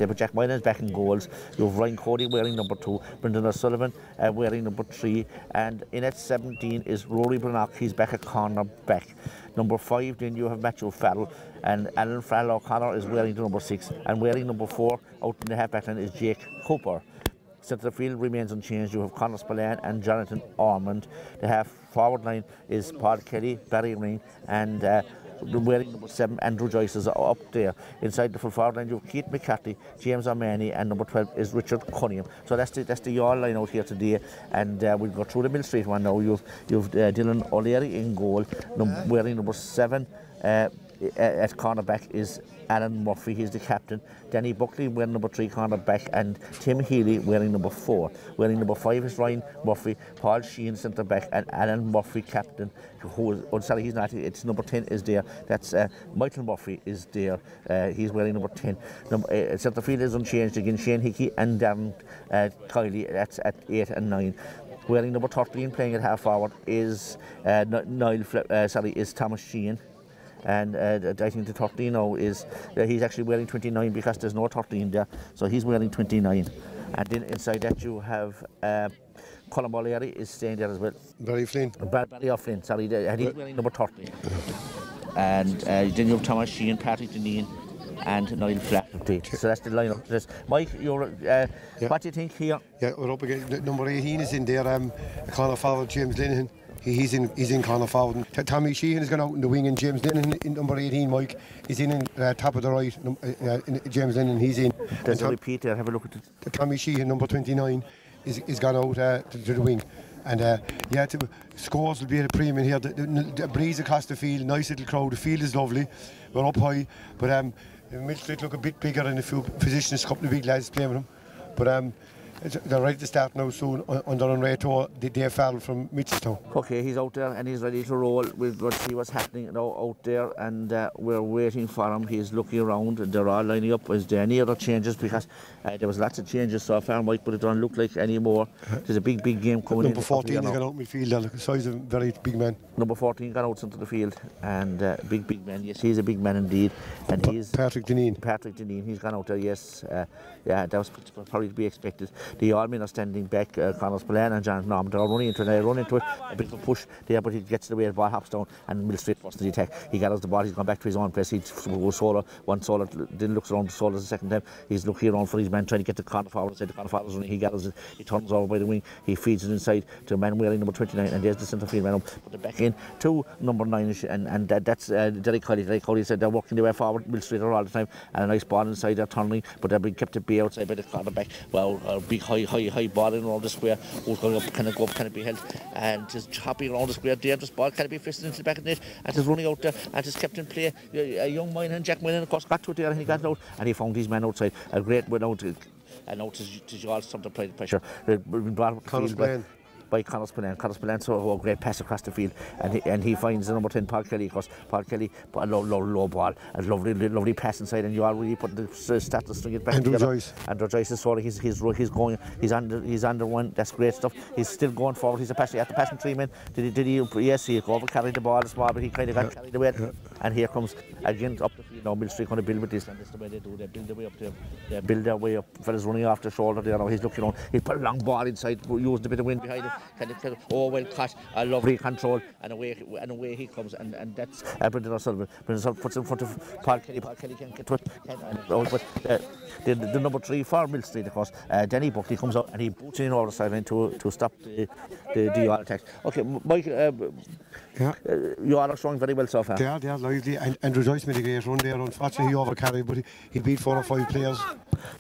today, but Jack Moynihan is back in goals. You have Ryan Cody wearing number 2, Brendan O'Sullivan wearing number 3, and in at 17 is Rory Brannock. He's back at corner back. Number 5, then you have Matthew Farrell, and Alan Farrell O'Connor is wearing the number 6, and wearing number 4 out in the half-back line is Jake Cooper. Centre field remains unchanged. You have Conor Spillane and Jonathan Ormond. The half-forward line is Paul Kelly, Barry Ring, and wearing number 7, Andrew Joyce is up there. Inside the full forward line, you have Keith McCarthy, James O'Mahony, and number 12 is Richard Cunningham. So that's the Youghal line out here today, and we'll go through the Milstreet one now. You've Dylan O'Leary in goal, wearing number 7. At cornerback is Alan Murphy, he's the captain. Danny Buckley wearing number 3 cornerback, and Tim Healy wearing number 4. Wearing number 5 is Ryan Murphy, Paul Sheehan centre back, and Alan Murphy captain. Sorry, he's not. It's number 10 is there. That's Michael Murphy is there. He's wearing number 10. Centre field is unchanged again. Shane Hickey and Darren Kiley. That's at 8 and 9. Wearing number 13 playing at half forward is is Thomas Sheehan. And I think the 13 now is, he's actually wearing 29 because there's no 13 there, so he's wearing 29. And then inside that you have Colin O'Leary is staying there as well. Barry Flynn. Barry O'Flynn, sorry, and he's wearing number 30. And then you have Thomas Sheehan, Patrick Deneen, and Niall Flaherty. So that's the lineup. Mike, what do you think here? Yeah, we're up again. Number 18 is in there. Corner forward James Linehan. He's in corner forward. Tommy Sheehan is going out in the wing, and James Linehan in number 18. Mike is in top of the right. James Linehan, he's in. There's a repeat there. Have a look at it. Tommy Sheehan, number 29, is gone out to the wing. And scores will be at a premium here. The breeze across the field, nice little crowd. The field is lovely. We're up high, but Milstreet look a bit bigger in a few positions. A couple of big lads playing with them, but they're ready to start now soon under Unray Tour, Dave Farrell from Mitchelstown. Okay, he's out there and he's ready to roll. We'll see what's happening now out there, and we're waiting for him. He's looking around, and they're all lining up. Is there any other changes? Because there was lots of changes so far, Mike, but it don't look like any more. There's a big game coming in. Number 14 has gone out midfield, look the size of a very big man. Number 14 gone out into the field, and big man. Yes, he's a big man indeed. And he's Patrick Deneen. He's gone out there. Yes, yeah, that was probably to be expected. The all men are standing back. Conor Spillane and Jonathan Norman, they're running into it. A bit of a push there, but he gets the way the ball hops down, and Milstreet forces the attack. He gathers the ball. He's gone back to his own place. He goes solo. One solo. Then looks around the solo the second time. He's looking around for his man, trying to get the corner forward. Inside the corner forward running. He gathers it. He turns over by the wing. He feeds it inside to a man wearing number 29, and there's the centre field man up. Put it back in to number 9, and that's Derek Colley. Derek Colley said they're working their way forward. Milstreet all the time, and a nice ball inside. They're turning, but they're being kept at bay outside by the corner back. Well, a big high ball in around the square. Who's going up? Can it go up? Can it be held? And just hopping around the square. Dangerous ball. Can it be fisted into the back of the net? And just running out there and just kept in play. A young Moynihan, Jack Moynihan, of course, got to it there, and he got it out, and he found his man outside. A great win out. And now to Youghal some to apply the pressure. By Conor Spillane. Conor Spillane saw a great pass across the field, and he finds the number 10 Paul Kelly. Of course, Paul Kelly put a low ball, a lovely pass inside, and Youghal really put the start to string it back together. Andrew Joyce is sorry, he's going, he's under one. That's great stuff. He's still going forward. He's after passing 3 men. Did he? Yes, he over carried the ball a small, but he kind of got carried away. And here comes again up the field now. Milstreet going to build with this, and that's the way they do. They build their way up there. They build their way up. Fellas running off the shoulder there now. He's looking on. He put a long ball inside, using a bit of wind behind him. Oh, well caught, a lovely control, and away he comes, and that's Brendan O'Sullivan. Brendan O'Sullivan puts in front of Paul Kelly. Paul Kelly can't get to it. But the number 3 for Milstreet, of course, Danny Buckley comes out and he boots in over the sideline to stop the Youghal attack. Okay, Mike, Youghal are showing very well so far. They are lively, and Andrew Joyce made a great run there. Unfortunately, he overcarried, but he beat 4 or 5 players.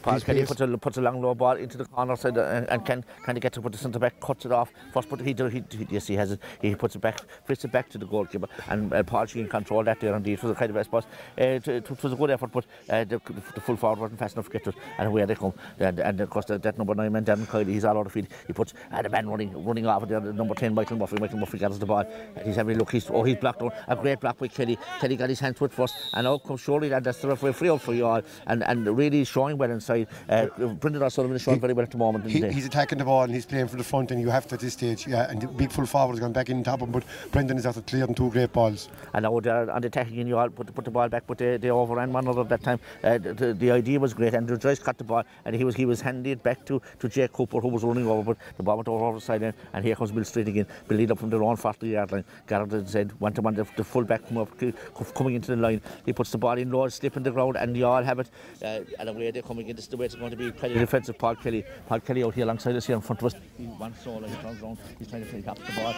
Paul Kelly puts a long low ball into the corner side, and can get to put the centre back, cuts it off first, but yes, he has it. He puts it back, flips it back to the goalkeeper, and Paul Sheehan controlled that there indeed. It was a kind of best pass. It was a good effort, but the full forward wasn't fast enough to get to it, and away they come. And of course that number 9 man, Darren Kiley, he's all out of the field. He puts the man running off there, the number 10 Michael Murphy. Michael Murphy gathers the ball, and he's having a look. He's blocked on a great block by Kelly. Kelly got his hand to it first, and out comes surely that's the referee free out for Youghal, and really showing well. well inside. Brendan O'Sullivan is showing very well at the moment. He's attacking the ball and he's playing for the front, and you have to at this stage. Yeah, and the big full forward has gone back in top of him, but Brendan is after clearing 2 great balls. And now they're on the attacking and you all put the ball back, but they overran one another that time. The idea was great. Andrew Joyce caught the ball and he was handing it back to Jake Cooper, who was running over, but the ball went over the sideline, and here comes Milstreet again, building up from their own 40-yard line. Garrett said, one-to-one, the full back coming into the line. He puts the ball in low, slip in the ground, and you all have it. And away they're coming in. This is the way it's going to be. Quite a defensive Paul Kelly. Paul Kelly out here alongside us here in front of us. He wants solo, he turns around, he's trying to pick up the ball.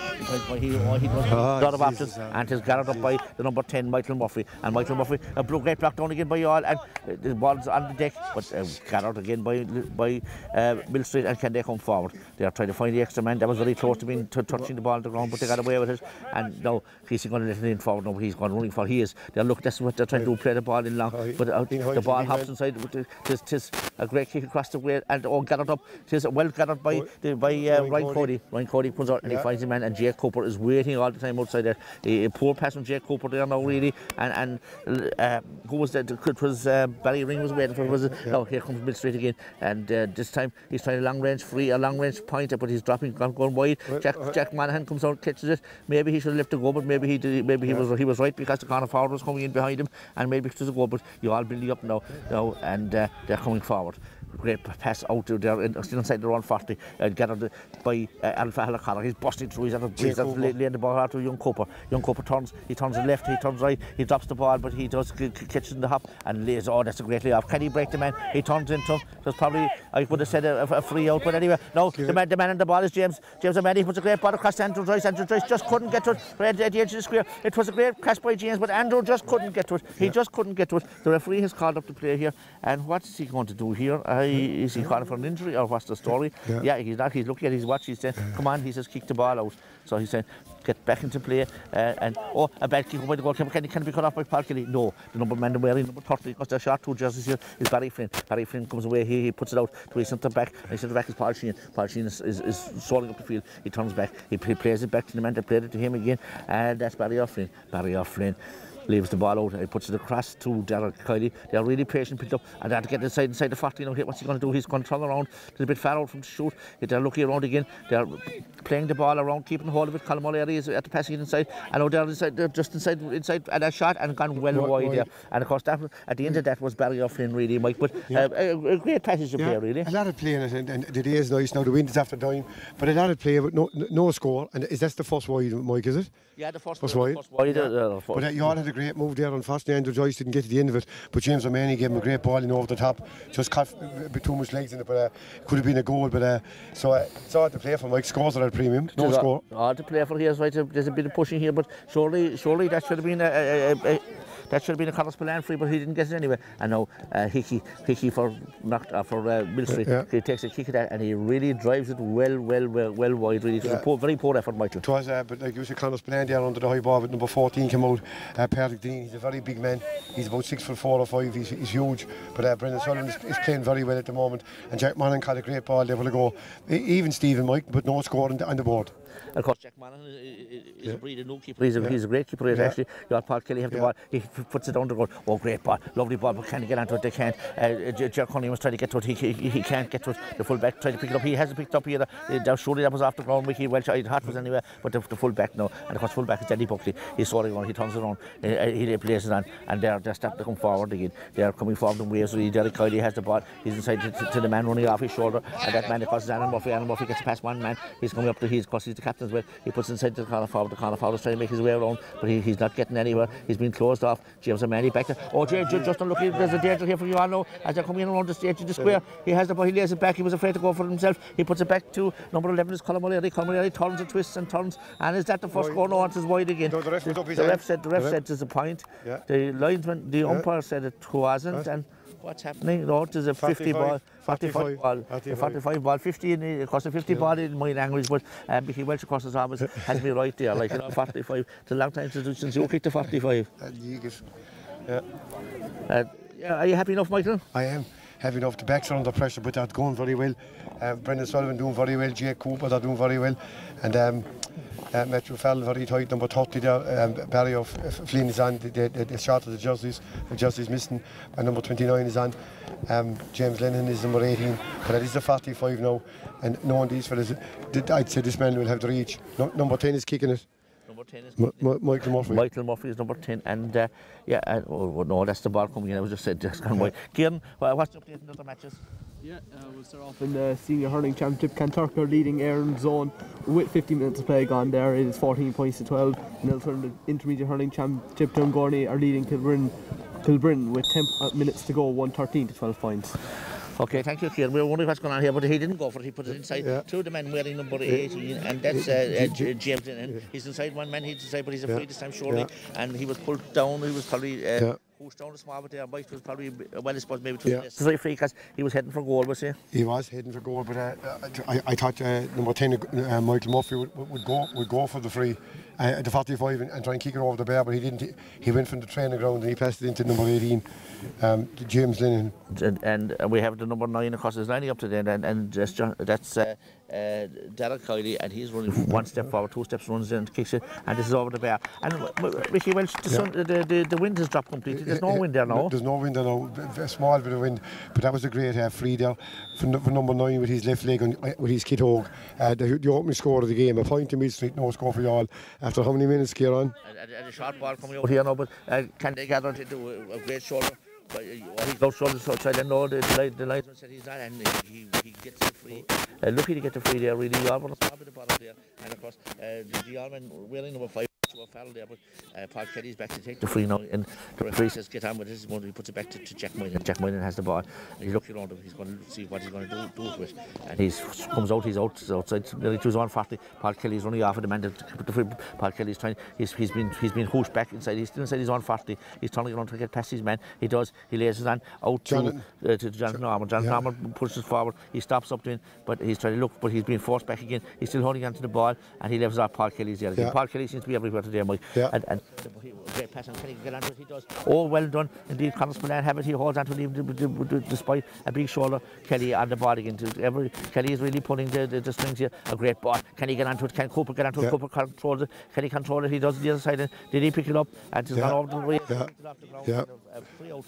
He does a lot of options, and he's gathered up by the number 10, Michael Murphy. And Michael Murphy, a great block down again by you all, and the ball's on the deck, but gathered again by Milstreet, and can they come forward? They are trying to find the extra man. That was very close to touching the ball on the ground, but they got away with it. And now he's going to let it in forward. Now he's going running for. He is. That's what they're trying to do, play the ball in long. But the ball hops inside. Tis a great kick across the way, and gathered up. Tis well gathered by Ryan Cody. Ryan Cody comes out and he finds the man, and Jake Cooper is waiting all the time outside there. A poor pass from Jake Cooper there now really, and who was that? It was Barry Ring was waiting for. Now here comes Milstreet again, and this time he's trying a long range pointer, but he's dropping, going wide. Jack Monaghan comes out, catches it. Maybe he should have left it go, but maybe he did. Maybe he was right, because the corner forward was coming in behind him, and maybe it was a goal. But you all building up now, and they're coming forward. Great pass out there, still inside their own 40, gathered by Alpha Halakara. He's busting through, he's laying the ball out to Young Cooper. Young Cooper turns left, he turns right, he drops the ball, but he does catch in the hop and lays. That's a great layoff. Can he break the man? He turns into him. So it's probably, I would have said a free out, but anyway, no, the man on the ball is James O'Malley. He puts a great ball across to Andrew Joyce. Andrew Joyce just couldn't get to it at the edge of the square. It was a great catch by James, but Andrew just couldn't get to it. He just couldn't get to it. The referee has called up the play here, and what is he going to do here? Is he calling for an injury, or what's the story? Yeah, he's not. He's looking at his watch. He's saying, come on, he says, kick the ball out. So he's saying, get back into play. And a bad kick by the goalkeeper. Can it be cut off by Paul Kelly? No. The number man wearing number 30, because they're short 2 jerseys here, is Barry Flynn. Barry Flynn comes away. He puts it out to his centre back. And his centre back is Paul Sheehan. Paul Sheehan is soaring up the field. He turns back. He plays it back to the man that played it to him again. And that's Barry O'Flynn. Barry O'Flynn leaves the ball out, he puts it across to Derek Kiley. They're really patient, picked up, and they have to get inside the 40. What's he going to do? He's going to turn around, a bit far out from the shoot. They're looking around again. They're playing the ball around, keeping hold of it. Colm O'Leary is at the passing it inside. I know they're just inside and a shot and gone well wide there. And of course, that at the end of that was Barry O'Flynn really, Mike. But a great passage of play really. A lot of play in it, and the day is nice now. The wind is after dying, but a lot of play, but no score. And is that the first wide, Mike? Is it? Yeah, the first wide. But you all had a great move there. Unfortunately, Andrew Joyce didn't get to the end of it, but James O'Malley gave him a great ball in over the top. Just caught a bit too much legs in it, but could have been a goal. But so it's hard to play for. Mike, scores are at premium. No score. Hard to play for here. Right, there's a bit of pushing here, but surely that should have been a Carlos Palan free, but he didn't get it anyway. And now Hickey for Milstreet. He takes a kick at that, and he really drives it well wide. Really, very poor effort, Michael. It was, but like you said, Carlos Palan there under the high ball with number 14 came out. Patrick Dean, he's a very big man. He's about 6'4" or 5". He's huge. But Brendan Sullivan is playing very well at the moment. And Jack Monaghan caught a great ball there to go. Even Stephen, Mike, but no score on the board. Of course, Jack Monaghan is a breed of new keeper. He's a great keeper, actually. You got Paul Kelly have the ball. He puts it down the goal. Oh, great ball. Lovely ball, but can he get onto it? They can't. Jack Cunningham was trying to get to it. He can't get to it. The full back tried to pick it up. He hasn't picked up here. Surely that was off the ground. Mickey Welch, Hart was anyway. But the full back now. And of course, full back is Danny Buckley. He's soaring on. He turns it on. He plays it on. And they're starting to come forward again. They're coming forward in waves. Derek Kiley has the ball. He's inside to the man running off his shoulder. And that man, of course, is Alan Murphy. Alan Murphy gets past one man. He's coming up to his, because he's the captain as well. He puts inside the corner forward. The corner forward is trying to make his way around, but he's not getting anywhere. He's been closed off. James O'Malley back there. Oh, just unlucky. There's a danger here for you all now. As they're coming in around the edge of the square, he has the ball. He lays it back. He was afraid to go for it himself. He puts it back to number 11 is Colm O'Leary. Colm O'Leary turns and twists and turns. And is that the first goal? No, it's wide again. No, the ref said there's a point. Yeah. The linesman, the umpire said it wasn't. And what's happening? No, it is a 50 ball. 45 ball, 45 ball, 50 in, of course, a 50 ball in my language, but Mickey Welch, of course, has always had me right there, like, 45. It's a long time since you kicked the 45. Are you happy enough, Michael? I am happy enough. The backs are under pressure, but they're going very well. Brendan Sullivan doing very well, Jake Cooper, they're doing very well, and Metro fell very tight, number 30 there. Barry of Flynn is on, the shot of the jerseys missing, and number 29 is on. James Lennon is number 18, but that is the 45 now, and knowing these fellas, I'd say this man will have the reach. Number 10 is kicking it. Number 10 is Michael Murphy. Michael Murphy is number 10, and no, that's the ball coming in. I was just said, just gone by. Kieran, what's the update in the other matches? Yeah, we'll start off in the Senior Hurling Championship. Kanturk are leading Aaron Zone with 15 minutes to play gone there. It is 14 points to 12. And elsewhere in the Intermediate Hurling Championship, Dungorney are leading Kilbrin with 10 minutes to go, 113 to 12 points. Okay, thank you, Kieran. We were wondering what's going on here, but he didn't go for it. He put it inside two of the men wearing number 18, and that's James Lennon. He's inside one man, he's inside, but he's afraid this time, surely. And he was pulled down. He was probably pushed down a small bit there. Mike was probably, well, I suppose maybe 2 minutes. Very free because he was heading for goal, was he? He was heading for goal, but I thought number 10, Michael Murphy, would go for the free. The 45 and try and kick it over the bar, but he didn't. He went from the training ground and he passed it into number 18, James Lennon. And we have the number 9 across his lining up today, and that's Derek Kiley, and he's running 1 step forward, 2 steps, runs in and kicks it, and this is over the bar. And Ricky Welch, the wind has dropped completely. There's no wind there now. There's no wind there now. A small bit of wind, but that was a great free there for number 9 with his left leg and with his Kit Hogue. The opening score of the game, a point to Milstreet, no score for Youghal. After how many minutes, Kieran? And a short ball coming out here now, but can they gather into a great shoulder? He goes shoulder to outside, and no, the linesman said he's not, and he gets it free. Lucky to get the free there, really. Youghal won a small bit of bottom there, and of course, the Youghal man wearing number 5. A foul there, but Paul Kelly's back to take the free now, and the referee says get on with this. He puts it back to Jack Moynihan. Jack Moynihan has the ball, and he's looking around him. He's going to see what he's going to do with it, and he comes out. He's outside nearly to his 140. Paul Kelly's running off of the man to put the free. Paul Kelly's trying. He's been hooshed back inside. He's still inside his 140. He's turning around to get past his man. He does. He lays his hand out to Jonathan Norman. Jonathan Norman pushes forward. He stops up to him, but he's trying to look, but he's being forced back again. He's still holding on to the ball, and he levels off Paul Kelly's there again. Paul Kelly seems to be everywhere today, Mike. And great pass, and can he get onto it? He does. Oh, well done. Indeed, Conor Spillane have it. He holds on to it despite a big shoulder. Kelly on the ball again. Kelly is really pulling the strings here. A great ball. Can he get onto it? Can Cooper get onto it? Cooper controls it. Can he control it? He does the other side. And did he pick it up? And it's gone over the way. Free out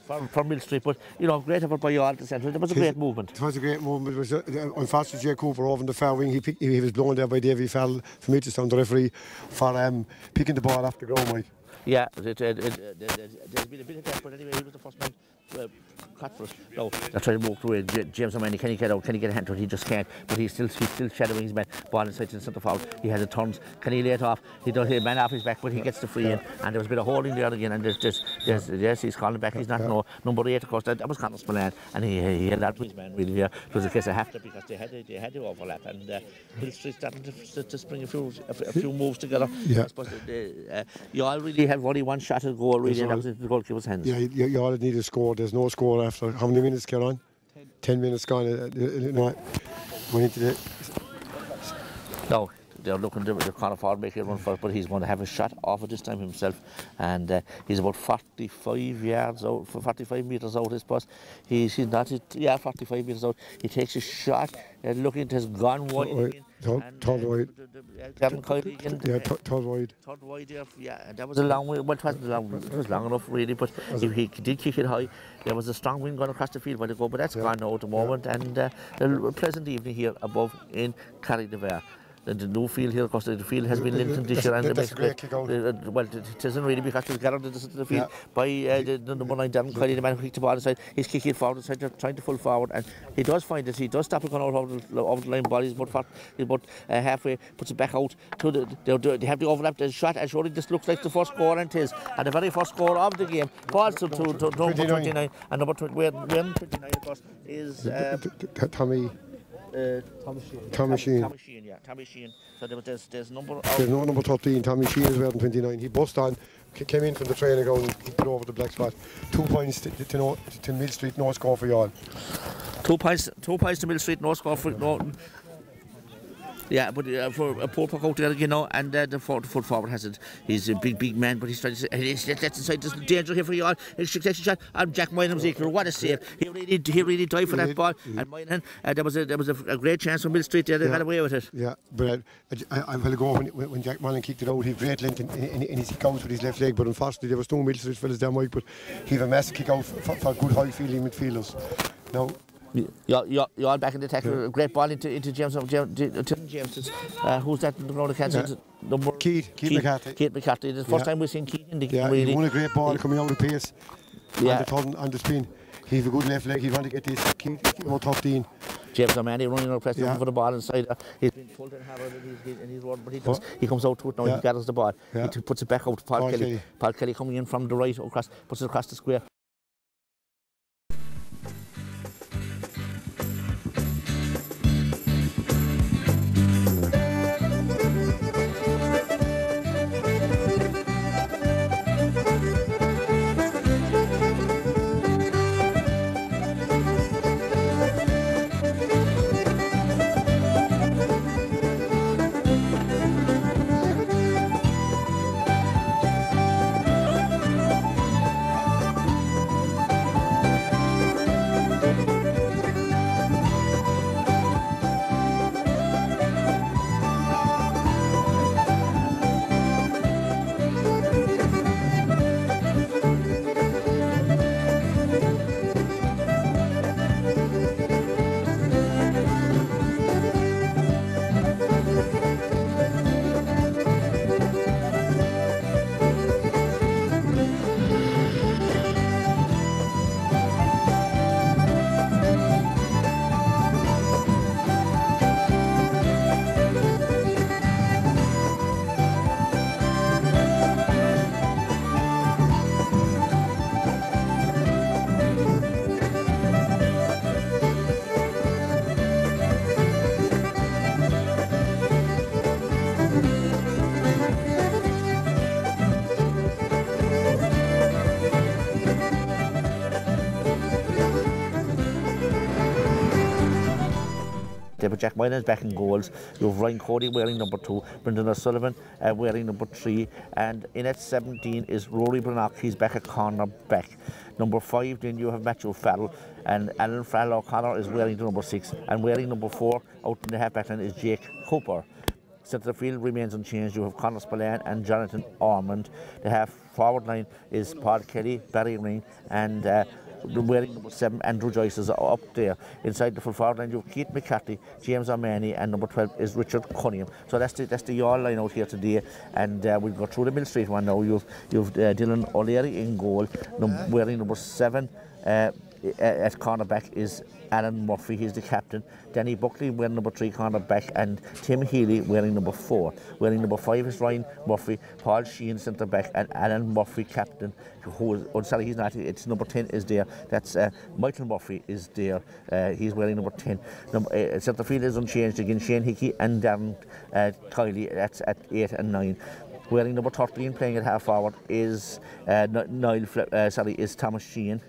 for Milstreet, but great effort by Youghal at the centre. It was a great movement. It was a great movement. It was unfortunately Jay Cooper over in the far wing. He was blown there by Davy Fell from Mitchelstown, the referee, for picking the ball off the ground, Mike. Yeah, there's been a bit of that, but anyway, he was the first man cut for us. No, they're trying to walk away. James O'Mahony, can he get out? Can he get a hand to it? He just can't. But he's still shadowing his man. Ball inside to the centre forward. He has a turns. Can he lay it off? He does hit a man off his back, but he gets the free in. And there was a bit of holding there again. And yes, he's calling back. He's not number 8, of course. That was Conor Spillane, and he held that to his man really here. It was a case of have to, because they had to overlap, and Milstreet starting to spring a few moves together. I suppose Youghal really had only one shot at goal, really, and that was in the goalkeeper's hands. Yeah, Youghal need a score. There's no score after how many minutes, Kieran? 10 minutes gone. Went into the. No, they're looking to Conor Ford make a run for it, but he's going to have a shot off it this time himself, and he's about 45 yards out, 45 metres out, I suppose. He's not, 45 metres out. He takes a shot, looking to his gone wide. Third wide. Third wide. Third wide, yeah. That was a long way. Well, it wasn't long. It was long enough, really. But he did kick it high. There was a strong wind going across the field by the goal, but that's gone now at the moment. And a pleasant evening here above in Carrick-the-Vare. The new field here, of course, the field has been lined this year, and that's a great kick out. Well, it isn't really, because we've gathered the field by the number 9, Darren Kiley, the man who kicked the ball inside. He's kicking it forward inside, trying to pull forward, and he does find it. He does stop it going out over the line ball. He's about halfway, puts it back out to they have the overlap, the shot, and surely this looks like the first score, and it is. And the very first score of the game falls to number 29, and number 29, of course, is Tommy Sheehan. Tommy Sheehan. So there's number. There's no number 13. Tommy Sheehan is wearing 29. He bust on, came in from the training ground, he put over the black spot. 2 points to Milstreet, no score for Youghal. 2 points to Milstreet, no score for Yeah, but for a poor puck out there, you know, and the foot forward has it. He's a big man, but he's trying to. That's inside. There's danger here for you all. Extra shot. Jack Moynihan's equal. What a save! He really dived for that ball. And Moynihan, there was a great chance for Milstreet there. They got away with it. Yeah, but I will go when Jack Moynihan kicked it out. He had great length and he kicked out with his left leg, but unfortunately there was two Milstreet fellas down Mike. But he had a massive kick out for good high fielding midfielders. Now. You're all back in the attack. Yeah. Great ball into James. Who's that in the ground? Number Keith McCarthy. Keith McCarthy. The first time we've seen Keith in the game. Really. He won a great ball coming out of pace. On the turn, on the spin. He has a good left leg. He want to get this. Keith about 13. James O'Mahony running out press looking for the ball inside. He's been pulled in hard and he's run, but he comes out to it now. He gathers the ball. He puts it back out to Paul Kelly. Paul Kelly coming in from the right across, puts it across the square. But Jack Moynihan's back in goals. You have Ryan Cody wearing number 2, Brendan O'Sullivan wearing number 3, and in at 17 is Rory Brannock. He's back at corner back. Number 5, then you have Matthew Farrell, and Alan Farrell O'Connor is wearing the number 6, and wearing number 4 out in the half-back line is Jake Cooper. Centre field remains unchanged. You have Conor Spillane and Jonathan Ormond. The half-forward line is Paul Kelly, Barry Ring, and wearing number 7, Andrew Joyce is up there. Inside the full forward line, you have Keith McCarthy, James O'Mahony, and number 12 is Richard Cunningham. So that's the Youghal line out here today, and we'll go through the Milstreet one now. You've Dylan O'Leary in goal, wearing number 7. At cornerback is Alan Murphy, he's the captain. Danny Buckley wearing number 3 cornerback, and Tim Healy wearing number 4. Wearing number 5 is Ryan Murphy, Paul Sheehan centre back, and Alan Murphy captain. Sorry, he's not. It's number 10 is there. That's Michael Murphy is there. He's wearing number 10. Centre field is unchanged again. Shane Hickey and Darren Kiley. That's at 8 and 9. Wearing number 13, playing at half forward, is is Thomas Sheehan.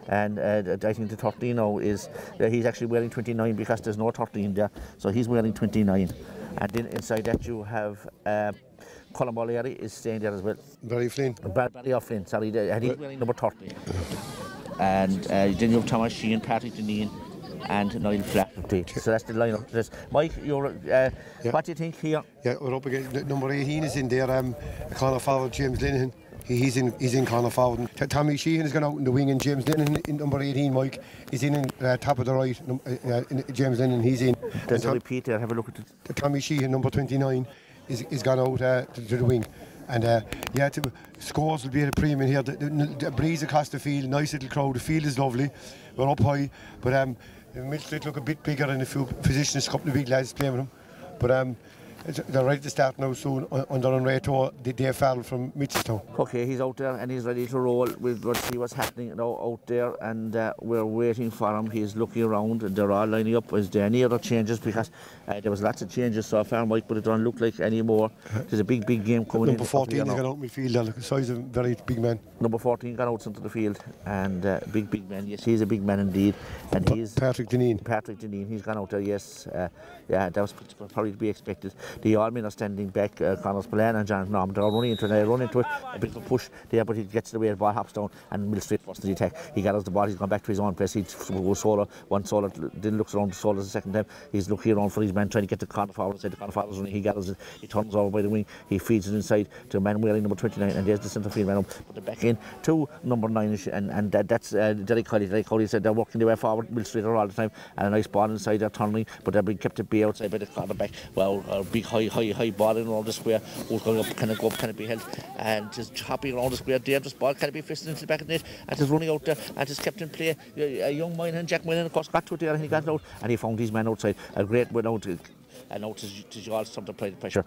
And I think the 13 now is he's actually wearing 29 because there's no 13 there, so he's wearing 29. And then inside that you have Colm O'Leary is staying there as well. Barry Flynn. Barry O'Flynn, sorry, and he's wearing number 30. And then you have Thomas Sheehan, Patrick Deneen, and Niall Flaherty. So that's the lineup. Mike, what do you think here? Yeah, we're up against number 18 is in there. Conor forward, James Linehan. He's in corner forward. Tommy Sheehan has gone out in the wing, and James Lennon in number 18, Mike, is in top of the right. James Lennon, he's in. There's a repeat there, have a look at it. Tommy Sheehan, number 29, is gone out to the wing. And scores will be at a premium here. The breeze across the field, nice little crowd. The field is lovely. We're up high, but Milstreet look a bit bigger in a few positions. A couple of big lads playing with them. But they're ready to start now soon under Unreto, they fell from Mitchelstown. Okay, he's out there and he's ready to roll. We'll see what's happening now out there, and we're waiting for him. He's looking around, and they're all lining up. Is there any other changes? Because there was lots of changes so far, Mike, but it don't look like any more. There's a big game coming in. Number 14 has gone out midfield, the size of a very big man. Number 14 got out into the field, and big man. Yes, he's a big man indeed, and he's Patrick Deneen. Patrick Deneen. He's gone out there. Yes, yeah, that was probably to be expected. The all men are standing back. Conor Spillane and Jonathan Norman, they're running into it. They run into it. A bit of a push there, but he gets the way the ball hops down, and Milstreet first to the attack. He gathers the ball. He's gone back to his own place. He's solo. One solo. Then looks around the solo the second time. He's looking around for his man, trying to get the corner forward. The corner forward running. He gathers it. He turns over by the wing. He feeds it inside to a man wearing number 29, and there's the centre field man up. Put it back in to number 9, and that's Derek Cody. Derek Cody said they're working their way forward. Milstreet all the time, and a nice ball inside. They're turning, but they're being kept at bay outside by the corner back. Well, a big high ball in around the square. Who's going up? Can it go up? Can it be held? And just hopping around the square. Dangerous ball. Can it be fisted into the back of the net? And just running out there and just kept in play. A young Moynihan, Jack Moynihan, of course, got to it there and he got it out and he found his man outside. A great win out. And now to Youghal some of the pressure.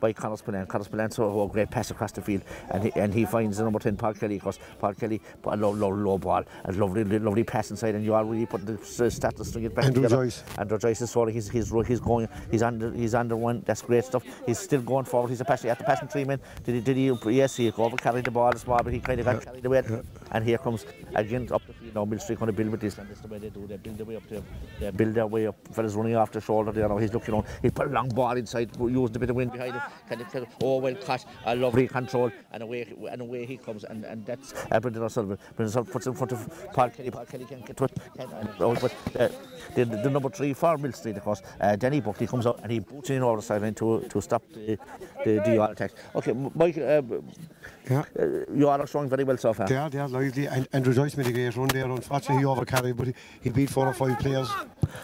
By Conor Spillane. Conor Spillane saw a great pass across the field, and he finds the number 10 Paul Kelly. Of course, Paul Kelly put a low ball, a lovely pass inside, and Youghal really put the start to string it back together. Andrew Joyce is sorry, he's under one. That's great stuff. He's still going forward. He's at the passing 3 men. Did he? Yes, he over carried the ball small, but he kind of got carried away. And here comes again up the field now. Milstreet going to build with this, and that's the way they do. They build their way up there. They build their way up. Fellas running off the shoulder there now. He's looking on. He put a long ball inside, using a bit of wind behind him. Oh well caught, a lovely control, and away he comes, and that's Brendan O'Sullivan. Brendan O'Sullivan puts in front of Paul Kelly. Paul Kelly can't get to it. But the number 3 for Milstreet, of course, Danny Buckley comes out and he boots in over the sideline to stop the Youghal attack. Okay, Michael, Youghal are showing very well so far. They are lively, and Rejoice made a great run there. Unfortunately, he overcarried, but he beat 4 or 5 players.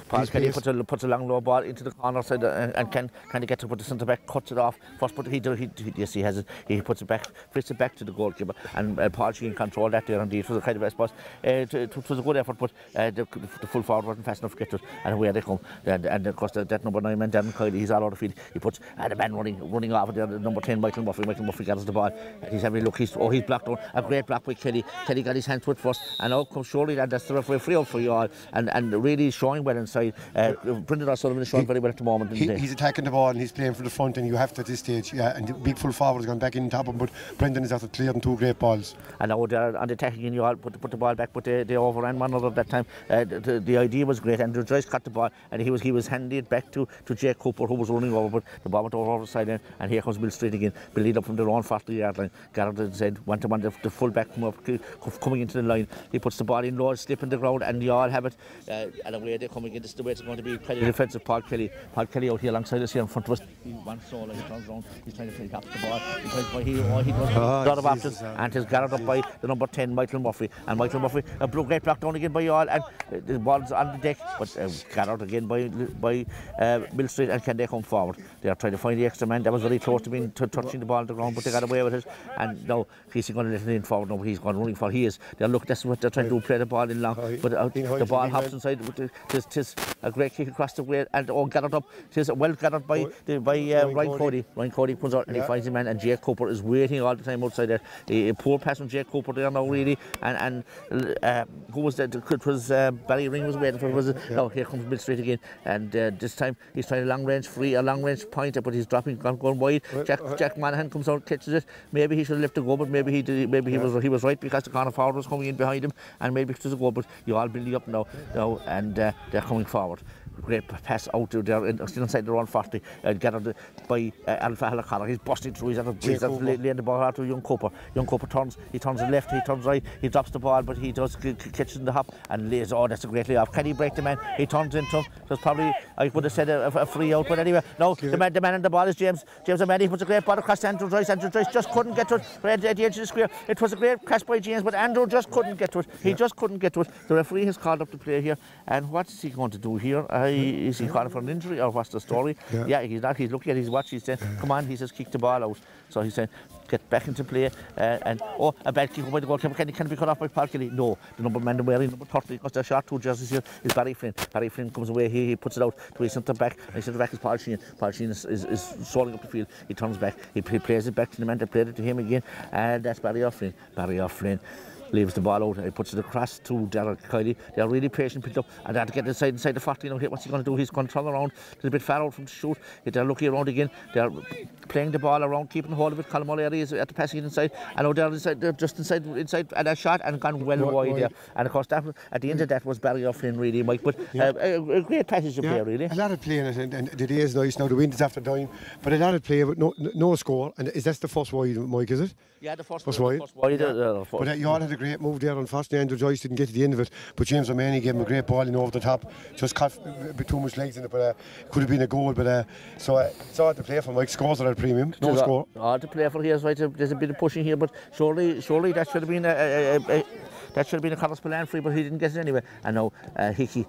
Paul Kelly puts a long low ball into the corner side and can get to put the centre back, cuts it off first, but yes, he has it. He puts it back, flips it back to the goalkeeper, and Paul can control that there indeed. It was a kind of best pass. It was a good effort, but the full forward wasn't fast enough to get to it, and away they come. And of course that number 9 man, Darren Kiley, he's all out of the field. He puts the man running off there, the number 10 Michael Murphy. Michael Murphy gathers the ball, and he's having a look. He's blocked out. A great block by Kelly. Kelly got his hands to it first, and out comes surely, and that's the referee free out for Youghal, and really showing well inside. Brendan O'Sullivan is showing very well at the moment. He's attacking the ball and he's playing for the front, and you have to at this stage. Yeah, and the big full forward has gone back in top of him, but Brendan is after clearing 2 great balls. And now they're on the attacking in Youghal, put the ball back, but they overran one another that time. The idea was great. Andrew Joyce caught the ball, and he was handing it back to Jake Cooper, who was running over, but the ball went over the sideline, and here comes Milstreet again, building up from their own 40-yard line. Garrett said, one-to-one, the full back coming into the line. He puts the ball in low, slip in the ground, and Youghal have it. And away they're coming in. This is the way it's going to be. Pretty defensive. Paul Kelly out here alongside us here in front of us. He wants solo. He turns around. He's trying to catch the ball. He does a lot of options, and he's gathered up by the number 10 Michael Murphy. And Michael Murphy, a great block down again by Youghal, and the ball's on the deck, but gathered again by Milstreet. And can they come forward? They are trying to find the extra man. That was very close to being touching the ball on the ground, but they got away with it. And now he's going to let it in forward. Now he's going running for. He is. That's what they're trying to do. Play the ball in long, but the ball hops inside. Tis a great kick across the way, and gathered up. Tis well gathered by Ryan Cody. Ryan Cody comes out and he finds him, and Jake Cooper is waiting all the time outside there. A poor pass from Jake Cooper there now really, and who was that? It was Barry Ring was waiting for. Was it? No, here comes Milstreet again, and this time he's trying a long range pointer, but he's going wide. Jack Manahan comes out, catches it. Maybe he should have left to go, but maybe he did. Maybe he was right, because the corner forward was coming in behind him, and maybe it was a goal. But Youghal building up now, and they're coming forward. Great pass out there, still inside their own 40, gathered by Alpha Halakara. He's busting through. He's laying the ball out to young Cooper. Young Cooper turns left, he turns right, he drops the ball, but he does catch in the hop and lays. Oh, that's a great layoff. Can he break the man? He turns into him. There's probably, I would have said a free out, but anyway, no. The man on the ball is James O'Malley. He puts a great ball across to Andrew Joyce. Andrew Joyce just couldn't get to it at the edge of the square. It was a great catch by James, but Andrew just couldn't get to it. He just couldn't get to it. The referee has called up the play here, and what is he going to do here? Is he calling for an injury or what's the story? Yeah, he's not. He's looking at his watch. He's saying, come on, he says, kick the ball out. So he's saying, get back into play. And a bad kick by the goalkeeper. Can he be cut off by Paul Kelly? No. The number man wearing number 30, because they're short 2 jerseys here, is Barry Flynn. Barry Flynn comes away. He puts it out to his centre back. And his centre back is Paul Sheehan. Paul Sheehan is soaring up the field. He turns back. He plays it back to the man that played it to him again. And that's Barry O'Flynn. Barry O'Flynn leaves the ball out and he puts it across to Derek Kiley. They're really patient, picked up, and they have to get inside the 40. You know, what's he going to do? He's going to turn around a little bit far out from the shoot. They're looking around again. They're playing the ball around, keeping hold of it. Colm O'Leary is at the passing inside. I know they're just inside, and a shot and gone well wide there. And of course, that at the end of that was Barry O'Flynn, really, Mike. But a great passage of play, really. A lot of play in it, and the day is nice now. The wind is after dying, but a lot of play, but no score. And is that the first wide, Mike? Is it? Yeah, the first wide. Yeah. But you all had a great move there. Unfortunately, Andrew Joyce didn't get to the end of it. But James O'Mahony gave him a great ball in over the top. Just caught a bit too much legs in it, but could have been a goal. But so it's all to play for. Mike scores are at premium. No score. All to play for here. So there's a bit of pushing here, but surely that should have been a Conor Spillane free, but he didn't get it anyway. And now Hickey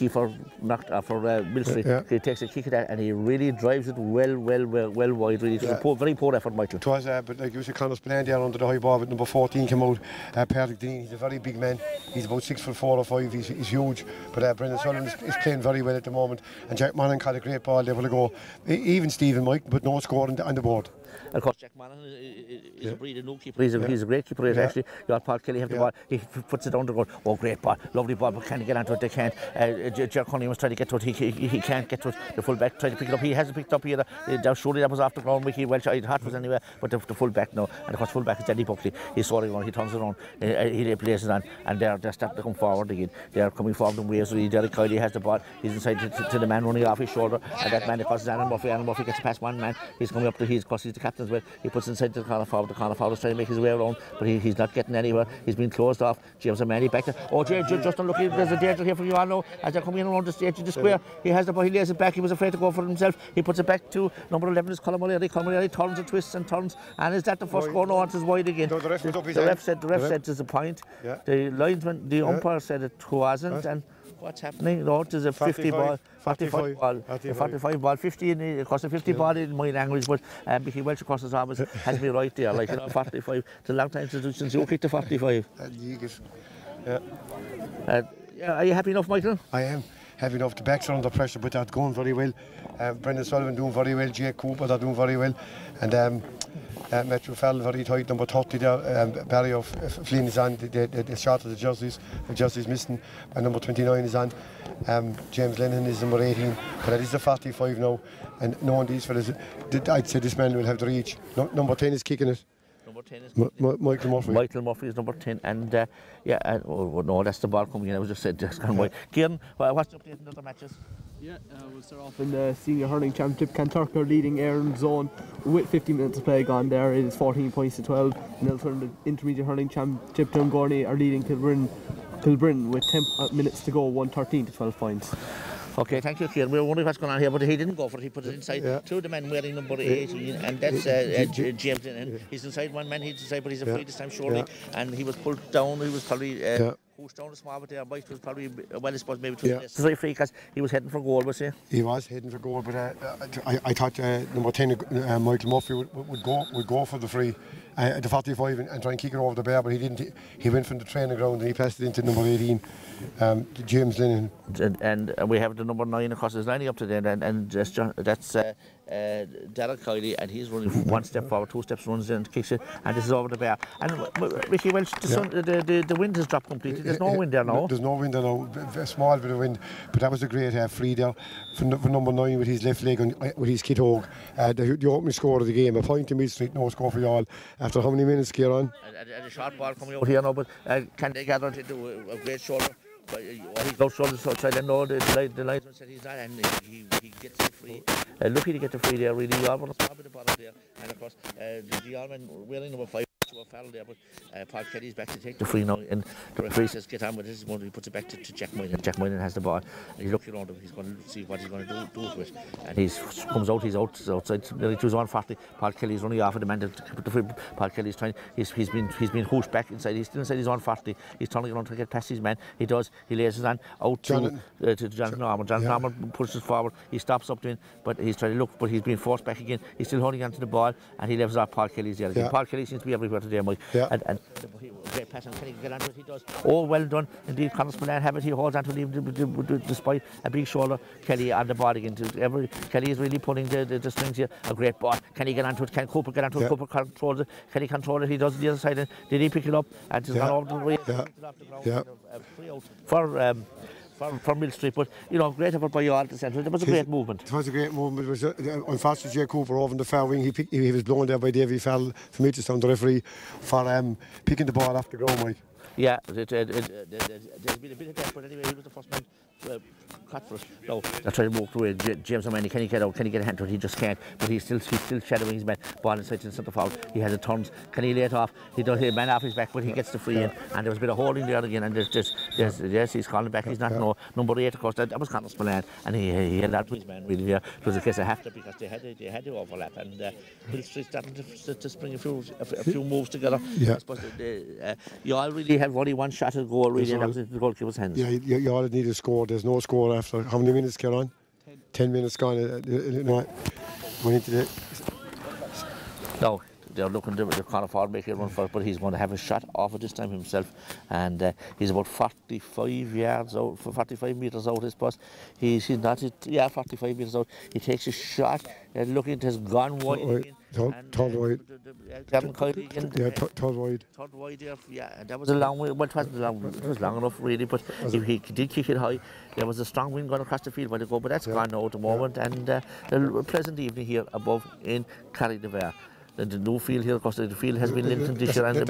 for Milstreet. He takes a kick at that and he really drives it well wide. Really, very poor effort, Michael. It was, but like you said, Conor Spillane there under the high ball, but number 14 came out. Patrick Dean, he's a very big man. He's about 6'4" or 5". He's huge. But Brendan Sullivan is playing very well at the moment. And Jack Monaghan caught a great ball there. Will go even Stephen, Mike, but no score on the board. And of course, Jack Monaghan is a breed of new keeper. He's a great keeper, actually. You got Paul Kelly have the ball. He puts it down the goal. Oh, great ball. Lovely ball, but can he get onto it? They can't. Jack Cunningham was trying to get to it. He can't get to it. The full back tried to pick it up. He hasn't picked up either. Surely that was off the ground. Mickey Welch, Hart was anywhere, but the full back now. And of course, full back is Danny Buckley. He's soaring on. He turns around. He plays it on. And they're starting to come forward again. They're coming forward in waves. Derek Kiley has the ball. He's inside to the man running off his shoulder. And that man, of course, is Alan Murphy. Alan Murphy gets past one man. He's coming up to his, because he's the captain as well. He puts inside the corner forward. The corner forward is trying to make his way around, but he's not getting anywhere. He's been closed off. James O'Mahony back there. Oh, James, just unlucky. There's a danger here for you all now. As they're coming in around the stage of the square, he has the ball. He lays it back. He was afraid to go for it himself. He puts it back to number 11 is Colm O'Leary. Colm O'Leary turns and twists and turns. And is that the first goal? No, it's wide again. No, the ref said it's a point. Yeah. The linesman, the umpire said it wasn't. And what's happening? No, there's a 50 ball, 45 ball, 45 ball, 50 in, of course, a 50 ball in my language, but Mickey Welch, of course, has me right there, like, 45. It's a long time since you kicked the 45. Are you happy enough, Michael? I am happy enough. The backs are under pressure, but they're going very well. Brendan Sullivan doing very well. Jake Cooper, they're doing very well. And Matthew Farrell very tight, number 30 there. Barry Flynn is on, the shot of the jerseys missing, and number 29 is on. James Lennon is number 18, but that is the 45 now. And knowing these fellas, I'd say this man will have the reach. Number 10 is kicking it. Number 10 is Michael Murphy. Michael Murphy is number 10, and no, that's the ball coming in. I was just said, just gone wide. Kieran, what's the update in the other matches? Yeah, we'll start off in the Senior Hurling Championship. Kanturk are leading Aaron Zone with 15 minutes to play gone there. It is 14 points to 12. And also in the Intermediate Hurling Championship, Dungourney are leading Kilbrin with 10 minutes to go, 113 to 12 points. Okay, thank you, Kieran. We were wondering what's going on here, but he didn't go for it. He put it inside two of the men wearing number 18, and that's James Lennon. He's inside one man, he's inside, but he's afraid this time, surely. And he was pulled down. He was probably pushed down a small bit there. Mike was probably, well, I suppose maybe too necessary free, because he was heading for goal, was he? He was heading for goal, but I thought number 10, Michael Murphy, would go for the free. The 45 and try and kick it over the bar, but he didn't. He went from the training ground and he passed it into number 18, James Lennon. And we have the number 9, of course, is lining up to them, and that's Derek Kiley, and he's running one step forward, 2 steps, runs in and kicks it, and this is over the bar. And Ricky Welch, the wind has dropped completely. There's no wind there now. There's no wind there now. A small bit of wind, but that was a great free there for number 9 with his left leg with his kit hog. The opening score of the game, a point to Milstreet, no score for Youghal. After how many minutes, Kieran? And a short ball coming out here now, but can they gather into a great shoulder? He's out shoulder, so I don't know. The linesman said he's not, and he gets it free. Lucky to get the free there, really. Youghal won a small bit of bottom there, and of course, the Youghal man wearing number 5. a foul there, but Paul Kelly's back to take the free now, and the referee says get on with this. He puts it back to Jack Moynihan. Jack Moynihan has the ball, and he's looking around him. He's going to see what he's going to do with it. And he comes out. He's outside. Nearly to his 140. Paul Kelly's running off at the man to put the free. Paul Kelly's trying. He's been hooshed back inside. He's still inside his 140. He's turning around to get past his man. He does. He lays his hand out to Jonathan Norman. Jonathan Norman pushes forward. He stops up to him, but he's trying to look, but he's being forced back again. He's still holding on to the ball, and he levels off Paul Kelly's there again. Paul Kelly seems to be everywhere today, Mike. And great pass, and Kelly can get onto it. He does. Oh, well done. Indeed, Conor Spillane have it. He holds on to it despite a big shoulder. Kelly on the ball again. Kelly is really pulling the strings here. A great ball. Can he get onto it? Can Cooper get onto it? Cooper controls it. Can he control it? He does the other side. And did he pick it up? And it's gone over the way. For Milstreet, but great effort by you all at the centre. It was a great movement. It was a great movement. It was unfortunately Jay Cooper over in the far wing. He was blown there by Davy Fell from Mitchelstown, the referee, for picking the ball off the ground, Mike. Yeah, there's been a bit of that, but anyway, he was the first man cut for us. No, they're trying to walk through it. James O'Mahony, can he get out? Can he get a hand to it? He just can't. But he's still shadowing his man. Ball inside to the centre forward. He has it turns. Can he lay it off? He does hit a man off his back, but he gets the free in. And there was a bit of holding there again. And yes, he's calling back. He's not number 8, of course. That was Conor Spillane, and he held out to his man really there. It was a case of have to, because they had to overlap. And Milstreet starting to spring a few moves together. Yeah. I suppose you all really had only one shot at goal, really, and that was in the goalkeeper's hands. Yeah, you all need a score. There's no score after. How many minutes, Caroline? 10 minutes gone. Went into the. No, they're looking to the corner forward, make it run for it, but he's going to have a shot off it this time himself, and he's about 45 yards out, 45 metres out, I suppose. He's not, 45 metres out. He takes a shot, looking at his gone wide. Third wide. Third wide. Third wide there, yeah, and that was a long way. Well, it was long enough, really, but he did kick it high. There was a strong wind going across the field while ago, but that's gone now at the moment, and a pleasant evening here above in Carrick-the-Vare. The new field here, of course, the field has been limited this year, and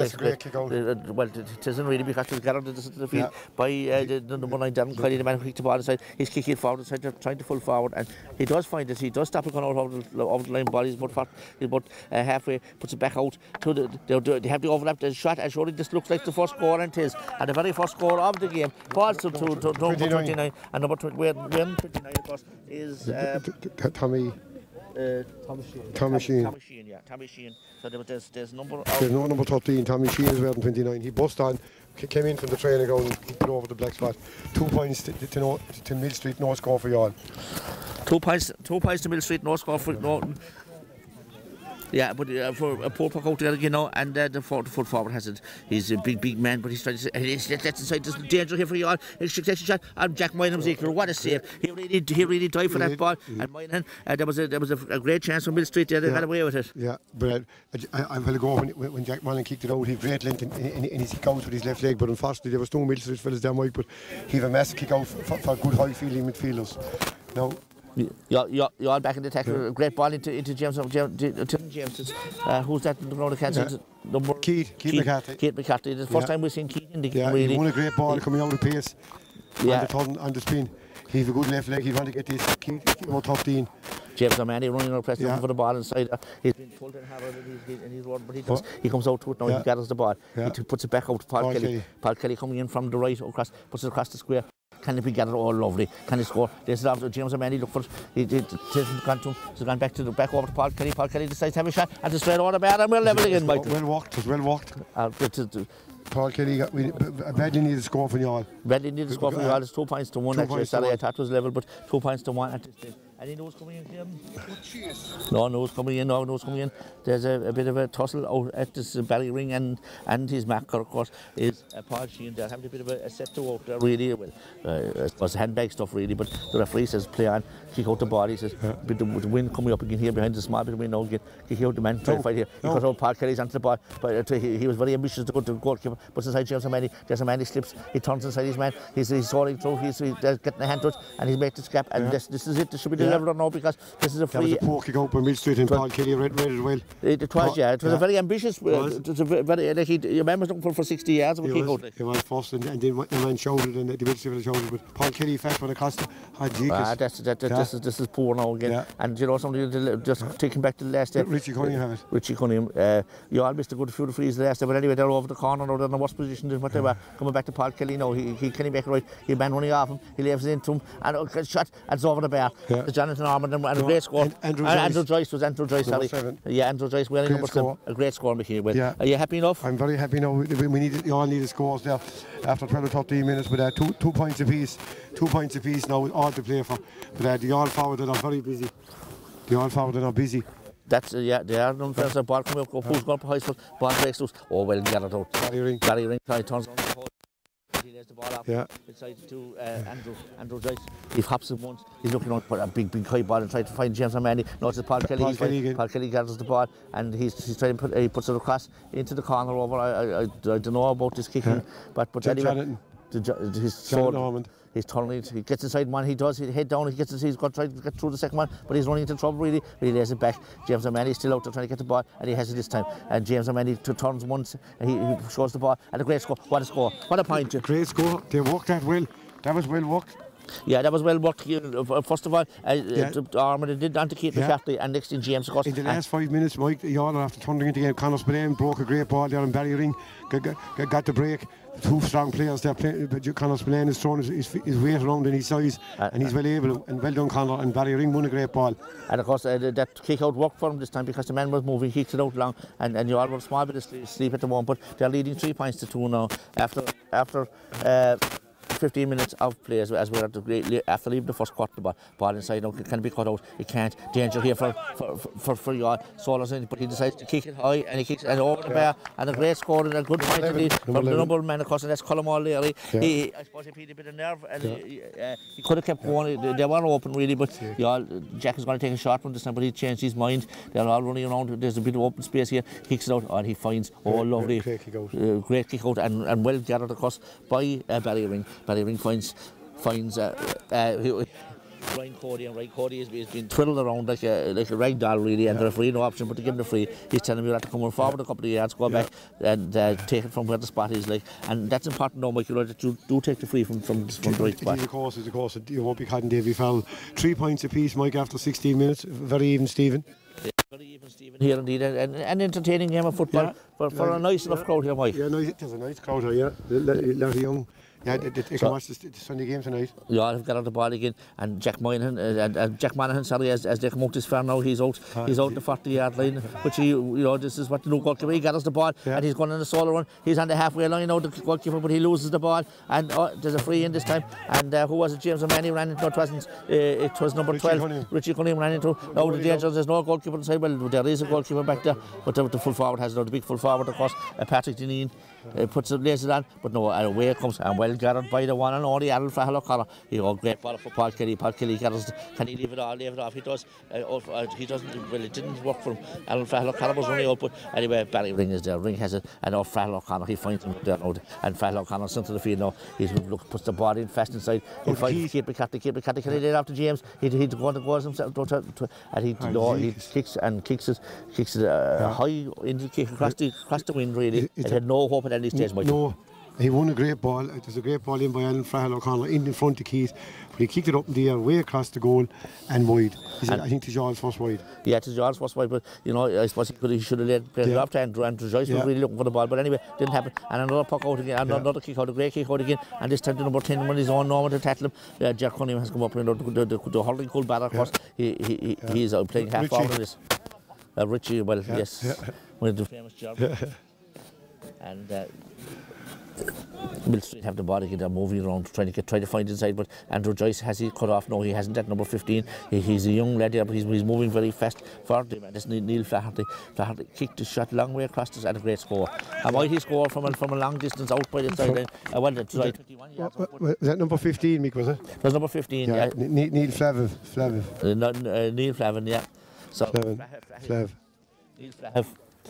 well, it isn't really, because it was gathered into the field by the number 9 Darren Kiley, the man who kicked the ball inside. He's kicking it forward inside, trying to pull forward, and he does find it. He does stop it going out over the line. Ball is about halfway, puts it back out to they have the overlap, the shot, and surely this looks like the first score, and it is. And the very first score of the game falls to number 29, and number 29, of course, is Tommy Sheehan. Tommy Sheehan. So there's number. There's no number 13. Tommy Sheehan is wearing 29. He bust on, came in from the training ground and kicked it over the black spot. 2 points to Milstreet, no score for y'all. 2 points to Milstreet, no score for Norton. Yeah, but for a poor puck out there, and the foot forward has it. He's a big man, but he's trying to that's inside. There's danger here for you all. It's a shot. And Jack Moynihan's equal. What a save! He really dived for that ball. And Moynihan, there was a great chance for Milstreet there. They got away with it. Yeah, but I'm going to go when Jack Moynihan kicked it out. He had great length and he kicked out with his left leg. But unfortunately, there was no Milstreet fellas down Mike. But he had a massive kick out for good high fielding midfielders. Now. You're all back in the attack. Great ball into James. Who's that in the ground? Number Keith McCarthy. Keith McCarthy. The first time we've seen Keith in the game. He won a great ball coming out of pace. On the turn, on the spin. He's a good left leg. He'd want to get this. Keith about 13. James O'Mahony running around press looking for the ball inside. He's been pulled and hammered and he's run, but he comes out to it now. He gathers the ball. He puts it back out to Paul Kelly. Paul Kelly coming in from the right, puts it across the square. Can it be gathered? Oh, lovely. Can he score? This is James O'Mahony look for it. He hasn't gone to him. He's gone back over to Paul Kelly. Paul Kelly decides to have a shot and to straight over the bar, and we're level again, Michael. Well walked. Paul Kelly badly needed a score for y'all. Badly needed a score for y'all. It's 2 points to 1. Actually, sorry, I thought it was level, but 2 points to 1 at this stage. Any news coming in, Kim? No news coming in. There's a bit of a tussle out at this Ballyring, and his marker, of course, is Paul Sheehan. They're having a bit of a set to out there, really. Well, it was handbag stuff, really, but the referee says play on, kick out the ball. He says, with the wind coming up again here behind the small bit of wind now again, kick out the man, try to fight here. He got out Paul Kelly's onto the ball, but he was very ambitious to go to the goalkeeper, but inside James O'Mahony, he slips, he turns inside his man, he's soaring through, he's getting a hand to it, and he's made this gap, and this is it, this should be the never know, because this is a free. That was a poor kick out by Milstreet, and Paul Kelly read it well. It was, yeah. It was a very ambitious. It was a very, like, you remember looking for 60 yards of a kick out. He was first, and then the man shouted, and the Milstreet shouted, but Paul Kelly fast when it cost him. This is poor now again. Yeah. And you know, somebody just taking back to the last day. Richie Cunningham have it. Richie Cunningham. You all missed a good few of the frees the last day, but anyway, they're over the corner now. They're in the worst position than what they were. Coming back to Paul Kelly now. He can back right. He man running off him. He leaves it into him, and gets shot, and it's over the bar. Yeah. Jonathan Ormond and a great score. Andrew Joyce, sorry. 7. Yeah, Andrew Joyce wearing number 7. A great score, Mickey. Well, yeah. Are you happy enough? I'm very happy now. You all need scores there after 12 or 13 minutes, but 2 points apiece. 2 points apiece now, all to play for. But the all forward are very busy. That's they are. There's a ball coming up. Who's going to high school? Ball breaks loose. Oh well, get it out. Barry Ring turns on the hole. He lays the ball up inside to Andrew Joyce. He hops it once. He's looking out for a big high ball and trying to find James O'Mahony. No, it's Paul Kelly. Paul Kelly gathers the ball, and he's trying to he puts it across into the corner over. I don't know about this kicking, but anyway, his sword. He's turning, he gets inside one, he head down, he's got to try to get through the second one, but he's running into trouble really, but he lays it back. James O'Mahony is still out there trying to get the ball, and he has it this time. And James O'Mahony turns once, and he shows the ball, and a great score. What a score, what a point. Great score, they worked that well, that was well worked. Yeah, that was well worked. First of all, Armand did anti-Keith McCarthy, and next in James, of course. In the last 5 minutes, Mike, Youghal, after turning into the game, Conor Spillane broke a great ball there, and Barry Ring got the break. 2 strong players there, but Conor Spillane is throwing his weight around in his size, and he's well able, and well done Conor, and Barry Ring won a great ball. And of course, that kick out worked for him this time, because the man was moving, he kicked it out long, and Youghal were a small bit of sleep at the moment, but they're leading 3 points to 2 now, after 15 minutes of play as we're after leaving the first quarter. The ball inside now can be cut out. It can't. Danger here for Youghal. Solar's in, but he decides to kick it high, and he kicks it over the bar, and a great score and a good point indeed from the number man, of course, and that's Colm O'Leary. I suppose he had a bit of nerve, and he could have kept going. They were open really, but Jack is going to take a shot from this time, but he changed his mind. They're all running around. There's a bit of open space here. He kicks it out, and he finds lovely great kick out, and well gathered across by Barry Ring. Barry Ring finds Ryan Cody, and Ryan Cody has been twiddled around like a rag doll really, and the referee no option but to give him the free. He's telling me you have to come forward a couple of yards, go back and take it from where the spot is, like, and that's important now, Michael, that you do take the free from the right spot. Of course, you won't be caught in Davy foul. 3 points apiece, Mike, after 16 minutes. Very even, Stephen. Very even, Stephen, here indeed, and an entertaining game of football for a nice enough crowd here, Mike. Yeah, no, there's a nice crowd here, a lot of young. Yeah, they can watch the Sunday game tonight. Yeah, I've got out the ball again, and Jack Moynihan, as they come out this far now, he's out the 40-yard line, which this is what the new goalkeeper, he gathers the ball, and he's going on the solo run, he's on the halfway line now, the goalkeeper, but he loses the ball, and there's a free in this time, and who was it? James O'Mahony ran into it was number 12, Richie Cunningham ran into, now the danger, there's no goalkeeper inside, well, there is a goalkeeper back there, but the full forward has the big full forward, of course, Patrick Dineen, lays it on, but no, away it comes, and well gathered by the one and only Alan Fahal O'Connor. Great ball for Paul Kelly. Paul Kelly gathers, can he leave it off? He does. He doesn't, well, it didn't work for him. Alan Fahal O'Connor was running out, but anyway, Barry Ring is there. Ring has it, and Fahal O'Connor, he finds him there now, and Fahal O'Connor sent to the field now. He puts the ball in fast inside. He finds keep the can he lay it after James? He'd go on the goals himself, and he kicks it high into the kick across the wind really. It had no hope at any stage, Mike. No. He won a great ball. It was a great ball in by Alan Fahal O'Connor in front of Keith. But he kicked it up in the air, way across the goal and wide. I think it's Youghals first wide. Yeah, it's Youghals first wide, but I suppose he should have laid it off to Andrew Joyce was really looking for the ball. But anyway, didn't happen. And another puck out again, another kick out, a great kick out again. And this time the number 10 on his own, Norman to tackle him. Jack Cunningham has come up in the hurling cool batter, of course. He's playing half forward of this. Richie, well, yes, one of the famous job. And Milstreet have the ball again, they're moving around trying to find inside, but Andrew Joyce has he cut off? No, he hasn't. At number 15, he's a young lad there, but he's moving very fast forward. And this Neil Flaherty kicked the shot long way across this, and a great score. And why he scored from a long distance out by the sideline? Well, that's right. 21 yards. Was that number 15, Mick, was it? It was number 15, yeah. Neil Flavin. Neil Flavin, yeah. So Flav. Neil Flav.